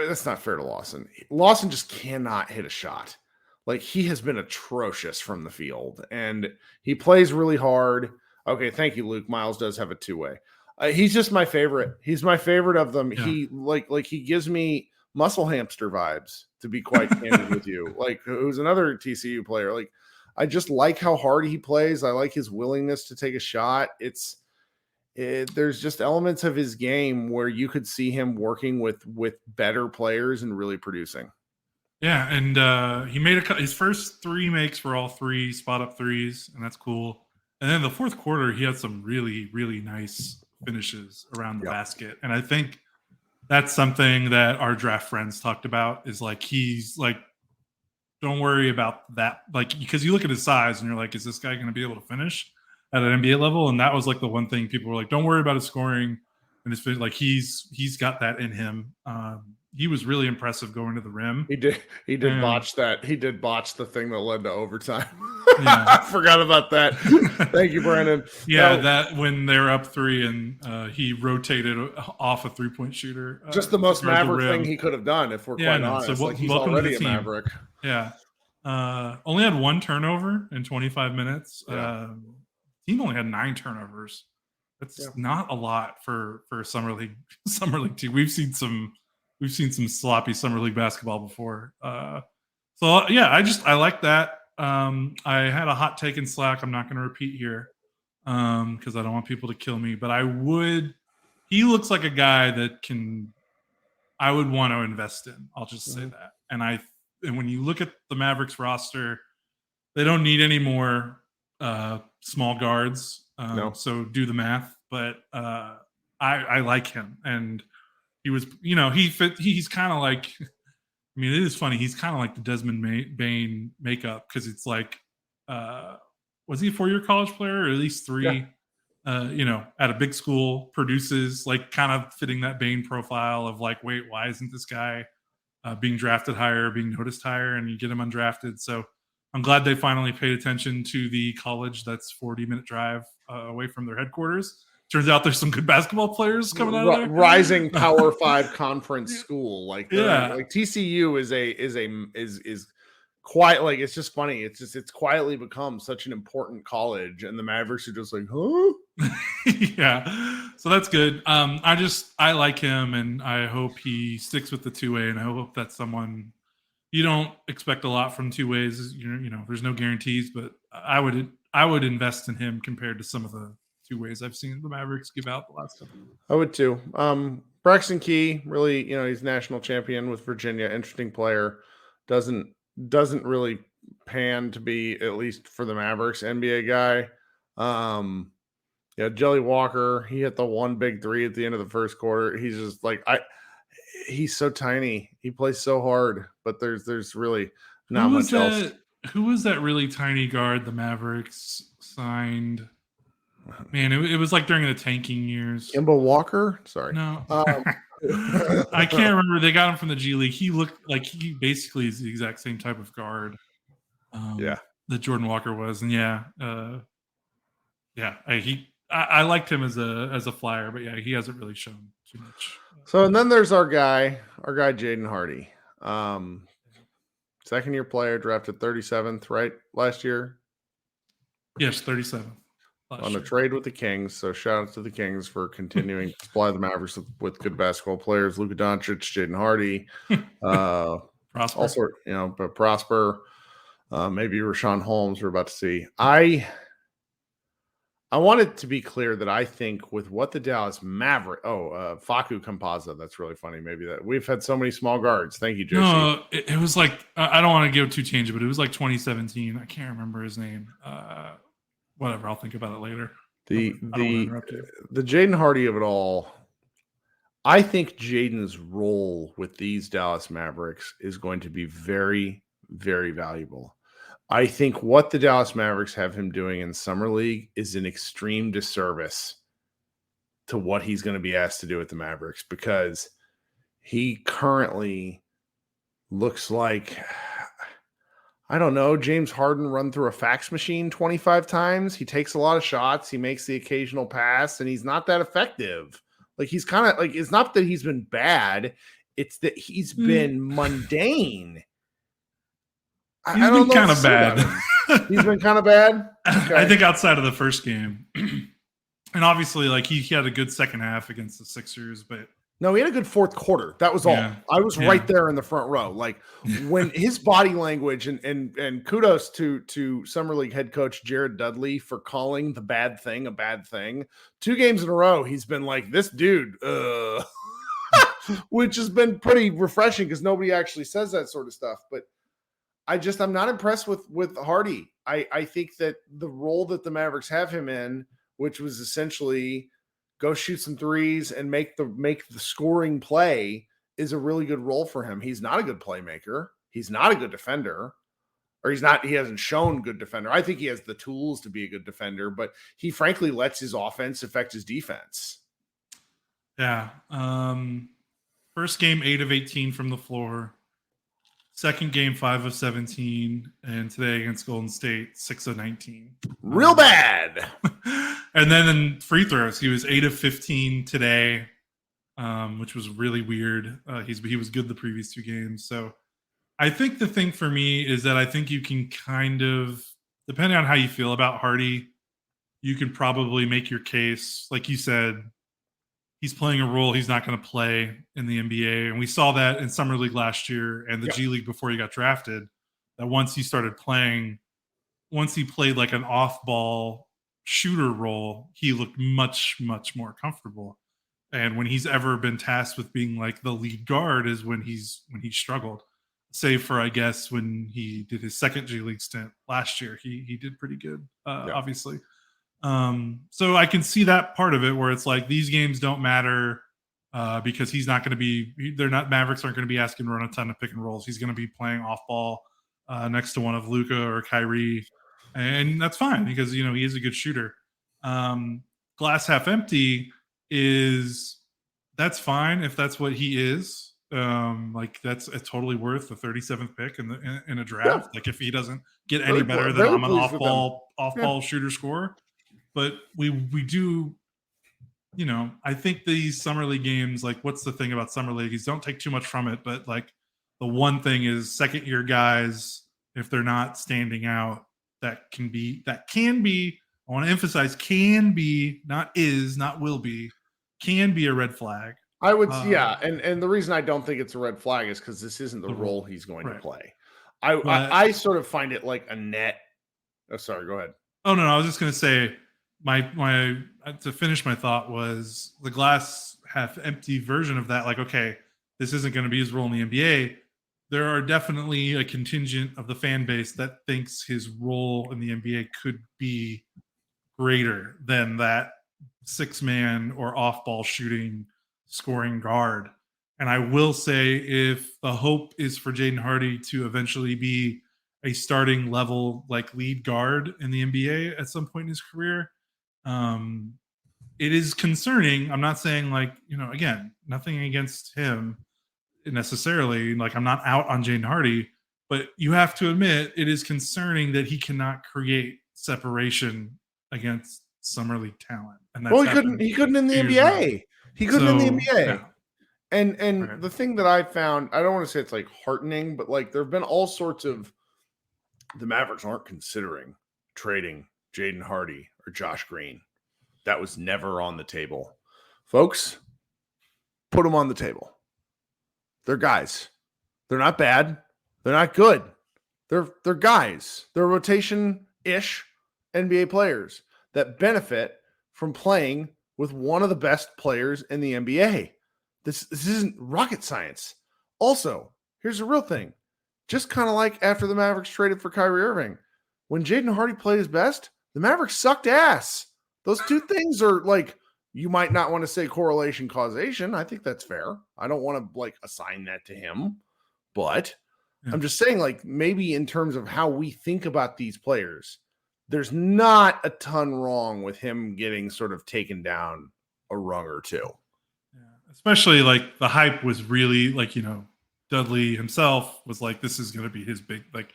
that's not fair to Lawson. Lawson just cannot hit a shot. Like he has been atrocious from the field, and he plays really hard. Okay, thank you, Luke. Miles does have a two-way. He's just my favorite. He's my favorite of them. Yeah. He he gives me muscle hamster vibes, to be quite candid with you. Like who's another TCU player. Like I just like how hard he plays. I like his willingness to take a shot. There's just elements of his game where you could see him working with better players and really producing. Yeah, and he made his first 3 makes were all 3 spot up threes, and that's cool. And then the fourth quarter, he had some really, really nice finishes around the basket. And I think that's something that our draft friends talked about is like he's like, don't worry about that. Like, because you look at his size and you're like, is this guy going to be able to finish at an NBA level? And that was like the one thing people were like, don't worry about his scoring and his like he's got that in him. He was really impressive going to the rim. He did botch that. He did botch the thing that led to overtime. Yeah. I forgot about that. Thank you, Brandon. Yeah, that when they're up 3 and he rotated off a 3-point shooter. Just the most Maverick thing he could have done, if we're quite honest. So like he's already a Maverick. Yeah. Only had 1 turnover in 25 minutes. Yeah. Team only had 9 turnovers. That's not a lot for summer league team. We've seen some sloppy summer league basketball before. So yeah, I like that. I had a hot take in Slack. I'm not going to repeat here because I don't want people to kill me. But he looks like a guy that I would want to invest in. I'll just say that. And when you look at the Mavericks roster, they don't need any more small guards. No. So do the math. But I like him, and he was, he's kind of like, I mean, it is funny. He's kind of like the Desmond Bain makeup because it's like, was he a 4-year college player or at least 3? Yeah. At a big school, produces like kind of fitting that Bain profile of like, wait, why isn't this guy being drafted higher, being noticed higher, and you get him undrafted. So I'm glad they finally paid attention to the college that's 40-minute drive away from their headquarters. Turns out there's some good basketball players coming out of there. Rising Power 5 conference school, like TCU is quite like, it's just funny. It's quietly become such an important college, and the Mavericks are just like, huh? Yeah, so that's good. I like him, and I hope he sticks with the 2-way, and I hope that's someone you don't expect a lot from 2-ways. There's no guarantees, but I would invest in him compared to some of the 2-ways I've seen the Mavericks give out the last couple of years. I would too. Braxton Key, really, he's national champion with Virginia. Interesting player. Doesn't really pan to be, at least for the Mavericks, NBA guy. Jelly Walker, he hit the 1 big 3 at the end of the first quarter. He's just like, he's so tiny. He plays so hard, but there's really not much else. Who was that really tiny guard the Mavericks signed? Man, it was like during the tanking years. Kemba Walker? Sorry. No. I can't remember. They got him from the G League. He looked like he basically is the exact same type of guard that Jordan Walker was. And I liked him as a flyer, but he hasn't really shown too much. So, and then there's our guy Jaden Hardy. 2nd-year player, drafted 37th, right? Last year? Yes, 37th. On a trade with the Kings. So shout out to the Kings for continuing to supply the Mavericks with good basketball players. Luka Doncic, Jaden Hardy, Prosper. Also, but Prosper, maybe Rashawn Holmes we're about to see. I want it to be clear that I think with what the Dallas Maverick, Facu Campazzo, that's really funny. Maybe that we've had so many small guards. Thank you, JC. No, it was like, I don't want to give too change, but it was like 2017. I can't remember his name. Whatever, I'll think about it later. The Jaden Hardy of it all, I think Jaden's role with these Dallas Mavericks is going to be very, very valuable. I think what the Dallas Mavericks have him doing in Summer League is an extreme disservice to what he's going to be asked to do with the Mavericks, because he currently looks like, I don't know, James Harden run through a fax machine 25 times. He takes a lot of shots. He makes the occasional pass, and he's not that effective. Like, he's kind of like, it's not that he's been bad. It's that he's been mundane. He's been kind of bad. He's been kind of bad. Okay. I think outside of the first game, and obviously, like he had a good second half against the Sixers, but no, he had a good fourth quarter. That was all. Yeah. I was right there in the front row. Like when his body language and kudos to Summer League head coach Jared Dudley for calling the bad thing a bad thing. 2 games in a row, he's been like, this dude. which has been pretty refreshing because nobody actually says that sort of stuff. But I'm not impressed with Hardy. I think that the role that the Mavericks have him in, which was essentially go shoot some threes and make the scoring play, is a really good role for him. He's not a good playmaker. He's not a good defender. Or he hasn't shown good defender. I think he has the tools to be a good defender, but he frankly lets his offense affect his defense. Yeah. First game, 8 of 18 from the floor. Second game, 5 of 17. And today against Golden State, 6 of 19. Real bad. And then in free throws, he was 8 of 15 today, which was really weird. He was good the previous 2 games. So I think the thing for me is that I think you can kind of, depending on how you feel about Hardy, you can probably make your case. Like you said, he's playing a role he's not going to play in the NBA. And we saw that in Summer League last year and the G League before he got drafted, that once he played like an off-ball shooter role, he looked much, much more comfortable. And when he's ever been tasked with being like the lead guard is when he struggled. Save for, I guess, when he did his second G League stint last year. He did pretty good, obviously. So I can see that part of it where it's like these games don't matter because he's not going to be – Mavericks aren't going to be asking to run a ton of pick and rolls. He's going to be playing off ball next to one of Luka or Kyrie, and that's fine because, he is a good shooter. Glass half empty that's fine if that's what he is. Like that's totally worth the 37th pick in a draft. Yeah. Like if he doesn't get any better than I'm an off-ball shooter scorer. But we do, I think these summer league games, like what's the thing about summer league is don't take too much from it. But like the one thing is second year guys, if they're not standing out, that can be, I want to emphasize can be, not will be, can be a red flag. I would, and the reason I don't think it's a red flag is because this isn't the role he's going to play. I sort of find it like a net. Oh, sorry, go ahead. Oh no, I was just going to say my to finish my thought was the glass half empty version of that. Like, okay, this isn't going to be his role in the NBA. There are definitely a contingent of the fan base that thinks his role in the NBA could be greater than that 6-man or off-ball shooting scoring guard. And I will say if the hope is for Jaden Hardy to eventually be a starting level like lead guard in the NBA at some point in his career, it is concerning. I'm not saying like, again, nothing against him necessarily. Like I'm not out on Jaden Hardy, but you have to admit it is concerning that he cannot create separation against summer league talent. And that's he couldn't in the NBA. He couldn't in the NBA. Yeah. And the thing that I found, I don't want to say it's like heartening, but like there have been all sorts of the Mavericks aren't considering trading Jaden Hardy or Josh Green. That was never on the table. Folks, put them on the table. They're guys. They're not bad. They're not good. They're guys. They're rotation-ish NBA players that benefit from playing with one of the best players in the NBA. This isn't rocket science. Also, here's the real thing. Just kind of like after the Mavericks traded for Kyrie Irving, when Jaden Hardy played his best, the Mavericks sucked ass. Those two things are like, you might not want to say correlation causation. I think that's fair. I don't want to like assign that to him, but I'm just saying like maybe in terms of how we think about these players, there's not a ton wrong with him getting sort of taken down a rung or two. Yeah. Especially like the hype was really like, Dudley himself was like, this is going to be his big, like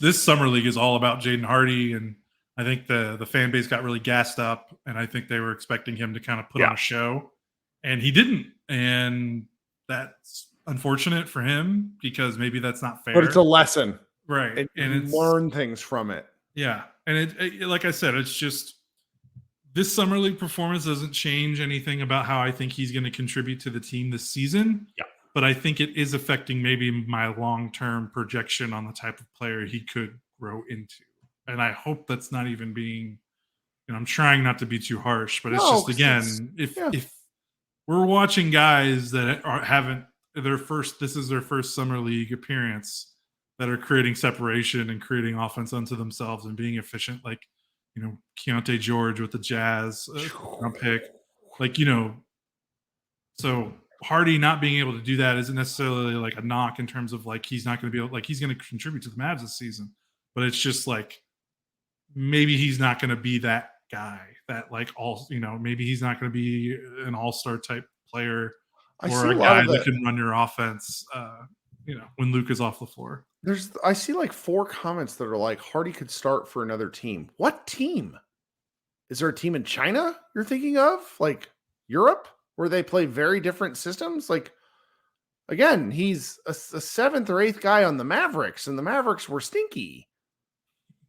this summer league is all about Jaden Hardy. And I think the fan base got really gassed up and I think they were expecting him to kind of put on a show and he didn't. And that's unfortunate for him because maybe that's not fair. But it's a lesson. Right. And it's learn things from it. Yeah. And it like I said, it's just this summer league performance doesn't change anything about how I think he's going to contribute to the team this season. Yeah. But I think it is affecting maybe my long-term projection on the type of player he could grow into. And I hope that's not even being, I'm trying not to be too harsh, but it's just, again, if we're watching guys that haven't this is their first summer league appearance that are creating separation and creating offense unto themselves and being efficient, like, Keontae George with the Jazz pick, like, so Hardy not being able to do that isn't necessarily like a knock in terms of like he's not going to be able, like, he's going to contribute to the Mavs this season, but it's just like maybe he's not going to be that guy that like maybe he's not going to be an all-star type player or a guy that can run your offense when Luke is off the floor. I see like 4 comments that are like Hardy could start for another team. What team? Is there a team in China you're thinking of? Like Europe, where they play very different systems? Like, again, he's a 7th or 8th guy on the Mavericks, and the Mavericks were stinky.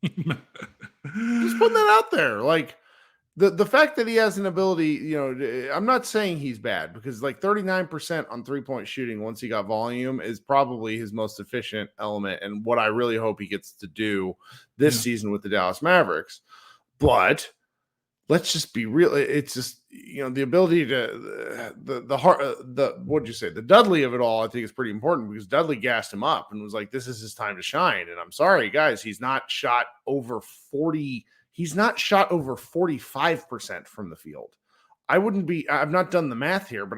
Just putting that out there. Like, the fact that he has an ability, I'm not saying he's bad, because like 39% on 3-point shooting once he got volume is probably his most efficient element, and what I really hope he gets to do this season with the Dallas Mavericks. But let's just be real. It's just, the ability to what'd you say? The Dudley of it all, I think, is pretty important, because Dudley gassed him up and was like, this is his time to shine. And I'm sorry, guys, he's not shot over 40. He's not shot over 45% from the field. I've not done the math here, but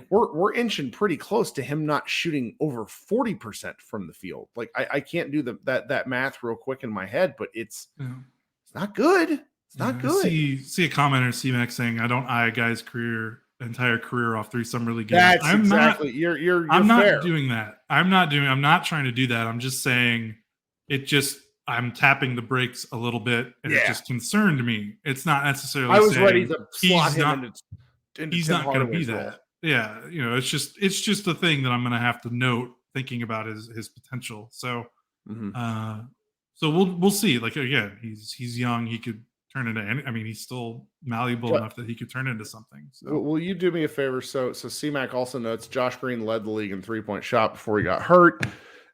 we're inching pretty close to him not shooting over 40% from the field. Like, I can't do that math real quick in my head, but it's not good. It's not good. See a commenter, C-Max, saying, I don't eye a guy's entire career off 3 summer league games. That's exactly. You're I'm fair. not doing that. I'm not trying to do that. I'm just saying I'm tapping the brakes a little bit, and it just concerned me. It's not necessarily. I was ready to slot him into he's not going to be that. Role. Yeah, it's just a thing that I'm going to have to note, thinking about his potential. So, so we'll see. Like, again, he's young. He could turn into he's still malleable enough that he could turn into something. So. Will you do me a favor? So C-Mac also notes Josh Green led the league in 3-point shot before he got hurt,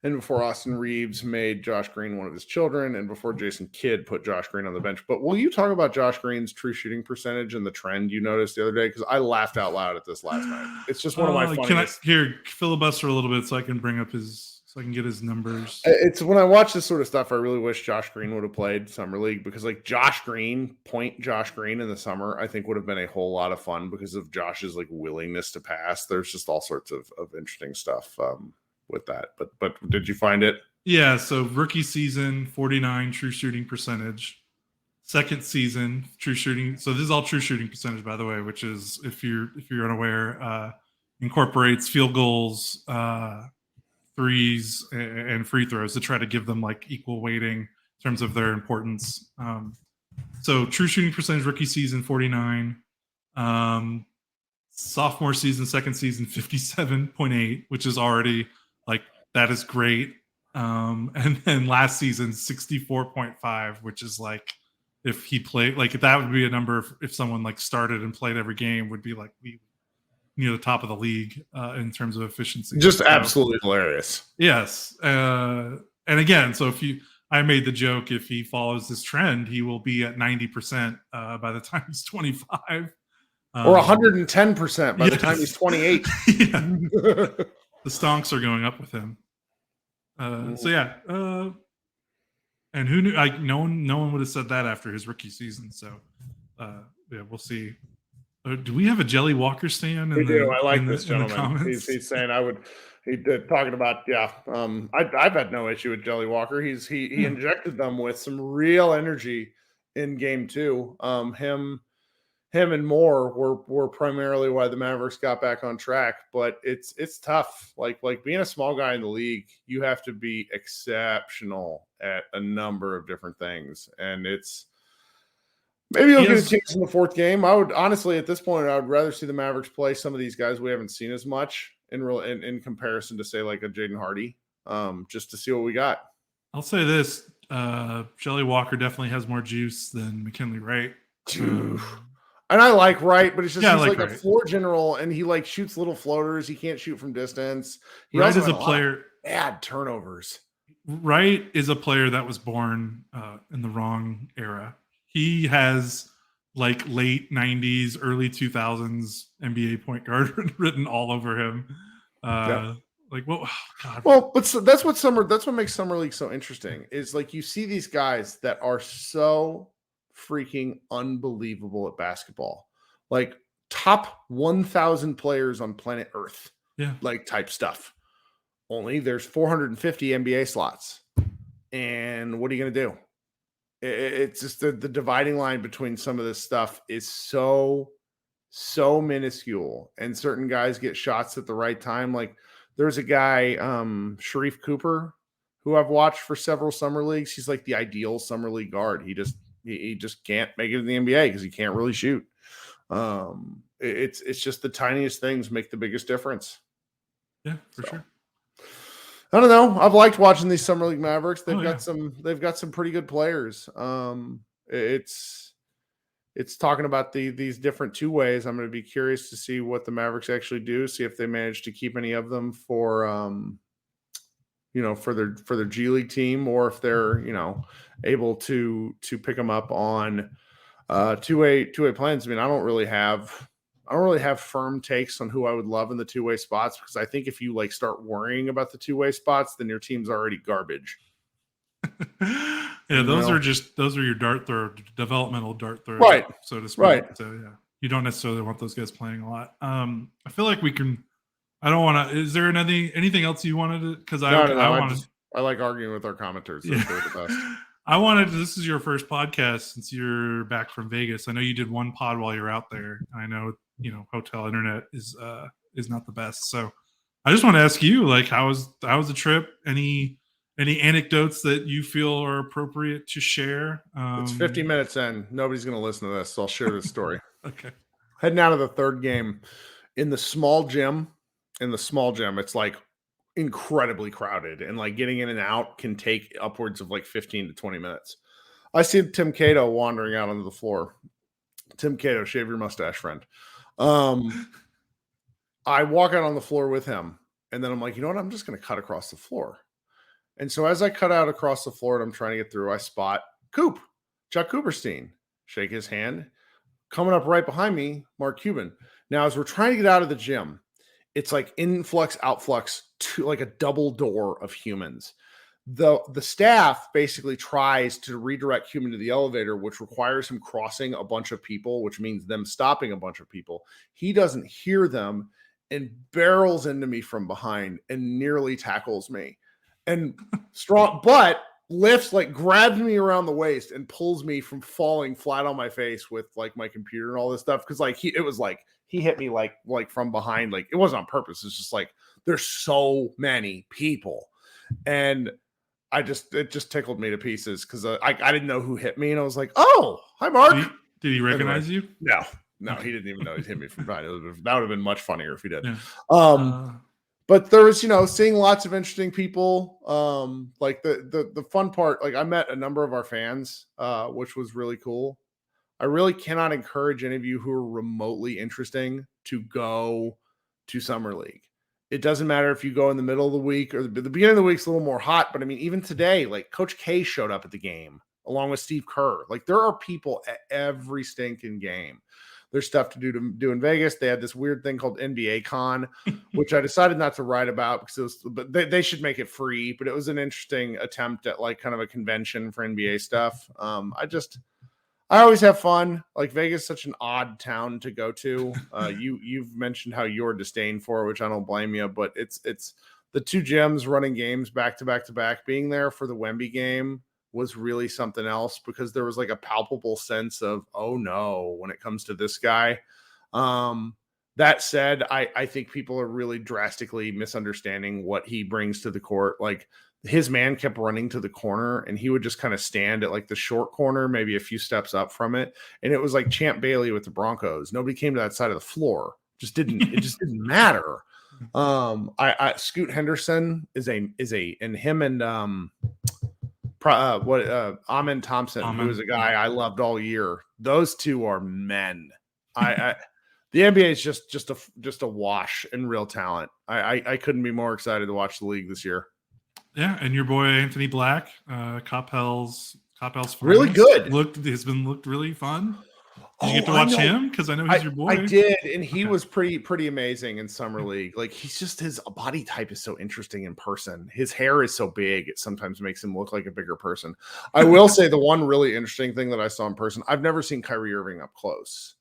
and before Austin Reeves made Josh Green one of his children, and before Jason Kidd put Josh Green on the bench. But will you talk about Josh Green's true shooting percentage and the trend you noticed the other day? Because I laughed out loud at this last night. It's just one of my funniest. Can I filibuster a little bit so I can bring up so I can get his numbers? It's when I watch this sort of stuff, I really wish Josh Green would have played Summer League, because like Josh Green in the summer, I think would have been a whole lot of fun because of Josh's like willingness to pass. There's just all sorts of interesting stuff with that. But did you find it? Yeah. So rookie season, 49 true shooting percentage. Second season, true shooting. So this is all true shooting percentage, by the way, which is, if you're unaware, incorporates field goals, threes, and free throws to try to give them like equal weighting in terms of their importance. So true shooting percentage rookie season 49, sophomore season, second season 57.8, which is already like, that is great. And then last season 64.5, which is like, if he played, like, that would be a number if someone like started and played every game, would be like near the top of the league in terms of efficiency. Just absolutely hilarious. Yes. And again, so I made the joke, if he follows this trend, he will be at 90% by the time he's 25. Or 110% by the time he's 28. The stonks are going up with him. So yeah. And who knew? No one would have said that after his rookie season. So yeah, we'll see. Do we have a Jelly Walker stand? We do. I like this gentleman. He's saying talking about, I've had no issue with Jelly Walker. He injected them with some real energy in game 2. Him and Moore were primarily why the Mavericks got back on track, but it's tough. Like being a small guy in the league, you have to be exceptional at a number of different things, and maybe he'll get a chance in the 4th game. I would honestly, at this point, I would rather see the Mavericks play some of these guys we haven't seen as much in comparison to, say, like a Jaden Hardy, just to see what we got. I'll say this: Jelly Walker definitely has more juice than McKinley Wright. And I like Wright, but it's just he's like Wright. A floor general, and he like shoots little floaters. He can't shoot from distance. He Wright is a player. Bad turnovers. Wright is a player that was born in the wrong era. He has like late 90s, early 2000s NBA point guard written all over him. Like, well, oh, God. Well, but that's what makes summer league so interesting is like you see these guys that are so freaking unbelievable at basketball, like top 1,000 players on planet Earth, like type stuff. Only there's 450 NBA slots, and what are you going to do? It's just the dividing line between some of this stuff is so minuscule, and certain guys get shots at the right time. Like there's a guy, Sharif Cooper, who I've watched for several summer leagues. He's like the ideal summer league guard. He just can't make it in the NBA because he can't really shoot. It's just the tiniest things make the biggest difference. Yeah, for sure. I don't know. I've liked watching these summer league Mavericks. They've got some pretty good players. It's talking about these different two ways. I'm going to be curious to see what the Mavericks actually do. See if they manage to keep any of them for for their G League team, or if they're able to pick them up on two-way plans. I mean, I don't really have firm takes on who I would love in the two-way spots, because I think if you like start worrying about the two-way spots, then your team's already garbage. Those are your dart throw, developmental dart throws, right? So to speak. Right. So you don't necessarily want those guys playing a lot. I feel like we can. I don't want to. Is there anything else you wanted to? Because I like arguing with our commenters. They're the best. I wanted. This is your first podcast since you're back from Vegas. I know you did one pod while you're out there. I know hotel internet is not the best. So I just want to ask you, like, how was the trip? Any anecdotes that you feel are appropriate to share? It's 50 minutes in. Nobody's going to listen to this, so I'll share this story. Okay. Heading out of the third game in the small gym. It's like incredibly crowded, and like getting in and out can take upwards of like 15 to 20 minutes. I see Tim Cato wandering out onto the floor. Tim Cato, shave your mustache, friend. I walk out on the floor with him, and then I'm like, you know what? I'm just going to cut across the floor. And so as I cut out across the floor and I'm trying to get through, I spot Chuck Cooperstein, shake his hand. Coming up right behind me, Mark Cuban. Now, as we're trying to get out of the gym, it's like influx, outflux, to like a double door of humans. The staff basically tries to redirect Cuban to the elevator, which requires him crossing a bunch of people, which means them stopping a bunch of people. He doesn't hear them and barrels into me from behind and nearly tackles me. And strong, but lifts, like grabs me around the waist and pulls me from falling flat on my face with like my computer and all this stuff. Cause like he hit me like from behind. Like it wasn't on purpose. It's just like, there's so many people. And it just tickled me to pieces. Cause I didn't know who hit me. And I was like, oh, hi, Mark. Did he recognize you? No, he didn't even know he hit me from behind. That would have been much funnier if he did. Yeah. But there was, seeing lots of interesting people. Like the fun part, like I met a number of our fans, which was really cool. I really cannot encourage any of you who are remotely interesting to go to Summer League. It doesn't matter if you go in the middle of the week or the beginning of the week's a little more hot. But I mean, even today, like Coach K showed up at the game along with Steve Kerr. Like there are people at every stinking game. There's stuff to do in Vegas. They had this weird thing called NBA Con, which I decided not to write about because they should make it free. But it was an interesting attempt at like kind of a convention for NBA stuff. I always have fun. Like Vegas is such an odd town to go to. You've mentioned how you're disdain for it, which I don't blame you. But it's the two gyms running games back to back to back. Being there for the Wemby game was really something else because there was like a palpable sense of, oh no, when it comes to this guy. That said, I think people are really drastically misunderstanding what he brings to the court. Like his man kept running to the corner and he would just kind of stand at like the short corner, maybe a few steps up from it. And it was like Champ Bailey with the Broncos. Nobody came to that side of the floor. It just didn't matter. Scoot Henderson and him and Amen Thompson, who is a guy I loved all year. Those two are men. The NBA is just a wash in real talent. I couldn't be more excited to watch the league this year. Yeah, and your boy Anthony Black, Coppell's really good. Looked really fun. Did you get to watch him? Because I know he's your boy. I did, and he was pretty amazing in summer league. Like he's just his body type is so interesting in person. His hair is so big; it sometimes makes him look like a bigger person. I will say the one really interesting thing that I saw in person. I've never seen Kyrie Irving up close,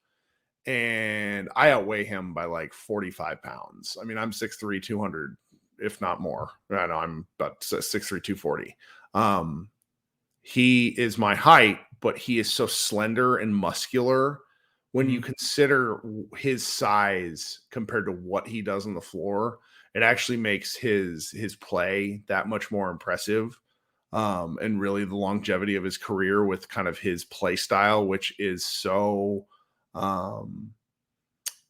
and I outweigh him by like 45 pounds. I mean, I'm 6'3", 200, if not more. I know I'm about 6'3", 240. He is my height, but he is so slender and muscular. When you consider his size compared to what he does on the floor, it actually makes his play that much more impressive. And really the longevity of his career with kind of his play style, which is so, I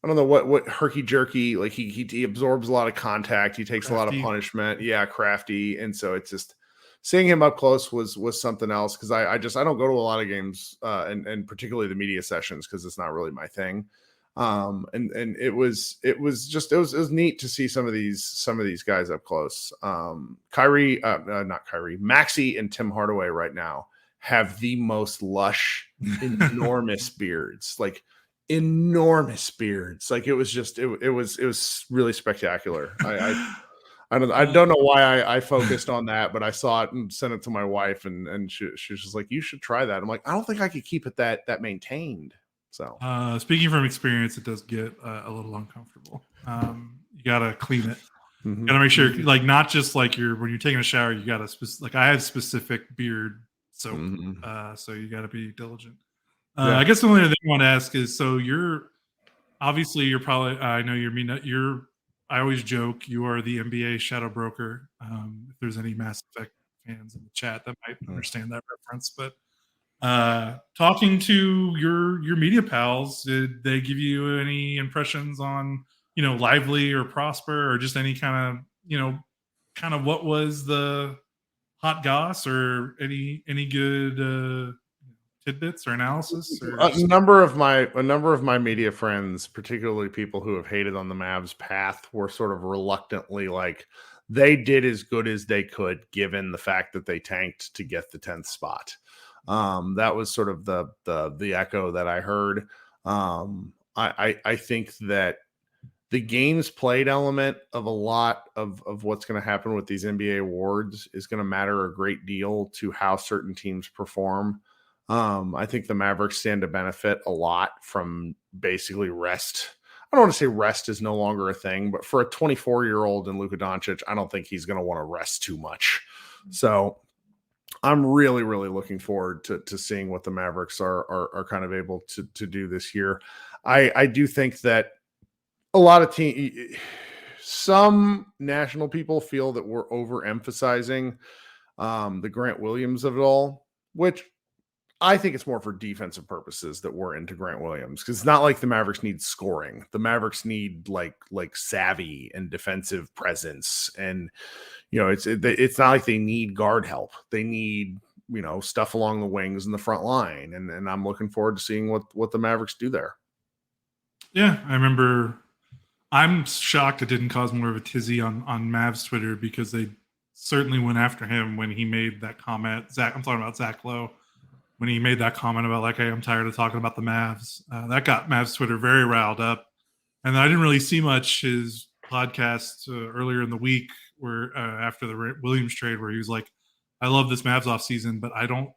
don't know what herky jerky, like he absorbs a lot of contact. He takes crafty. A lot of punishment. Yeah. Crafty. And so it's just, seeing him up close was something else because I don't go to a lot of games and particularly the media sessions because it's not really my thing. And it was neat to see some of these guys up close. Maxey and Tim Hardaway right now have the most lush, enormous beards, like enormous beards. Like it was really spectacular. I don't know why I focused on that, but I saw it and sent it to my wife, and she was just like, "You should try that." I'm like, I don't think I could keep it that maintained. So, speaking from experience, it does get a little uncomfortable. You gotta clean it. You gotta make sure, like, not just like when you're taking a shower, you gotta like I have specific beard soap, so you gotta be diligent. I guess the only other thing I want to ask is, so you're probably I know you're. I always joke you are the NBA shadow broker. If there's any Mass Effect fans in the chat that might understand that reference, but talking to your media pals, did they give you any impressions on Lively or Prosper or just any kind of what was the hot goss or any good tidbits or analysis? Or a number of my media friends, particularly people who have hated on the Mavs path, were sort of reluctantly like they did as good as they could given the fact that they tanked to get the 10th spot. That was sort of the echo that I heard. I think that the games played element of a lot of what's going to happen with these NBA awards is going to matter a great deal to how certain teams perform. I think the Mavericks stand to benefit a lot from basically rest. I don't want to say rest is no longer a thing, but for a 24-year-old in Luka Doncic, I don't think he's going to want to rest too much. So I'm really, really looking forward to seeing what the Mavericks are kind of able to do this year. I do think that a lot of some national people feel that we're overemphasizing the Grant Williams of it all, which I think it's more for defensive purposes that we're into Grant Williams, because it's not like the Mavericks need scoring. The Mavericks need like savvy and defensive presence, and it's not like they need guard help. They need stuff along the wings and the front line, and I'm looking forward to seeing what the Mavericks do there. Yeah, I remember. I'm shocked it didn't cause more of a tizzy on Mavs Twitter, because they certainly went after him when he made that comment. I'm talking about Zach Lowe. When he made that comment about like, hey, I'm tired of talking about the Mavs, that got Mavs Twitter very riled up. And I didn't really see much his podcast earlier in the week where after the Williams trade, where he was like, I love this Mavs offseason, but I don't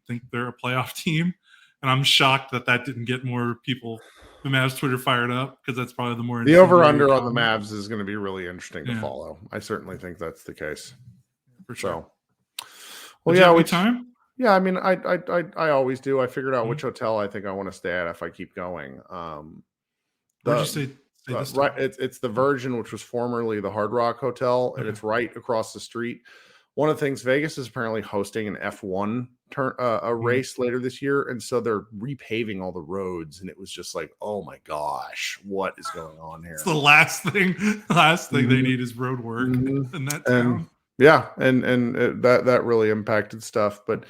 think they're a playoff team. And I'm shocked that didn't get more people, the Mavs Twitter, fired up, because that's probably the more... The over-under on the Mavs is going to be really interesting to follow. I certainly think that's the case. For sure. So, well, time? Yeah, I mean, I always do. I figured out which hotel I think I want to stay at if I keep going. Where'd you stay this time? Right, it's the Virgin, which was formerly the Hard Rock Hotel, and it's right across the street. One of the things, Vegas is apparently hosting an F1 race later this year, and so they're repaving all the roads, and it was just like, oh my gosh, what is going on here? It's the last thing they need is road work in that town. Yeah, and that really impacted stuff. But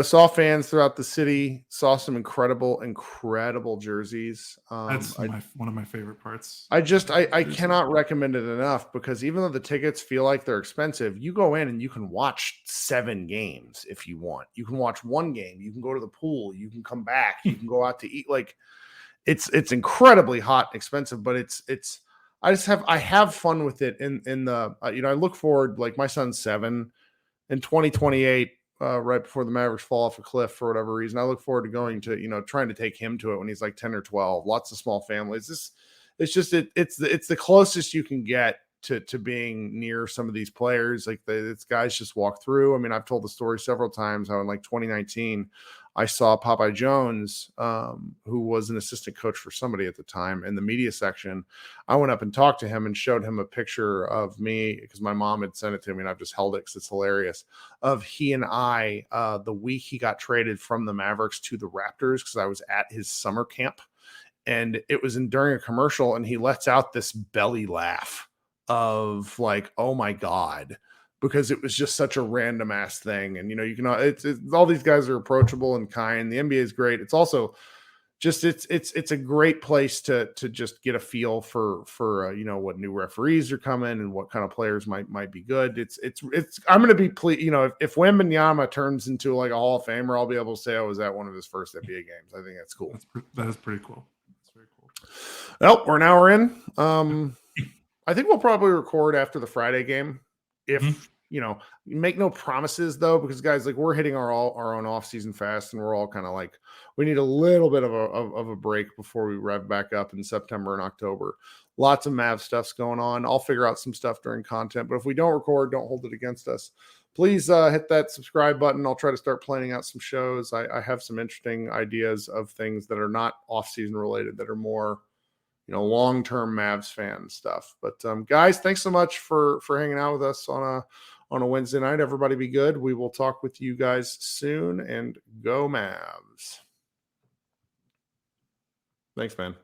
saw fans throughout the city, saw some incredible jerseys. That's one of my favorite parts. I cannot recommend it enough, because even though the tickets feel like they're expensive, you go in and you can watch 7 games if you want. You can watch 1 game, you can go to the pool, you can come back, you can go out to eat. Like it's incredibly hot and expensive, but I have fun with it in the I look forward, like my son's 7 in 2028, right before the Mavericks fall off a cliff for whatever reason. I look forward to going to, trying to take him to it when he's like 10 or 12. Lots of small families. It's the closest you can get to being near some of these players. Like it's guys just walk through. I mean, I've told the story several times how in like 2019, I saw Popeye Jones, who was an assistant coach for somebody at the time, in the media section. I went up and talked to him and showed him a picture of me, because my mom had sent it to me and I've just held it because it's hilarious, of he and I the week he got traded from the Mavericks to the Raptors, because I was at his summer camp. And it was during a commercial, and he lets out this belly laugh of like, oh my God, because it was just such a random ass thing. And, you can, it's all these guys are approachable and kind. The NBA is great. It's also just, it's a great place to just get a feel for what new referees are coming and what kind of players might be good. I'm going to be pleased, if Wembanyama turns into like a Hall of Famer, I'll be able to say I was at one of his first NBA games. I think that's cool. That is pretty cool. That's very cool. Well, we're an hour in. I think we'll probably record after the Friday game. If make no promises though, because guys, like we're hitting our own off season fast, and we're all kind of like, we need a little bit of a break before we rev back up in September and October. Lots of Mav stuff's going on. I'll figure out some stuff during content, but if we don't record, don't hold it against us. Please hit that subscribe button. I'll try to start planning out some shows. I have some interesting ideas of things that are not off season related, that are more long-term Mavs fan stuff. But guys, thanks so much for hanging out with us on a Wednesday night. Everybody be good. We will talk with you guys soon, and go Mavs. Thanks, man.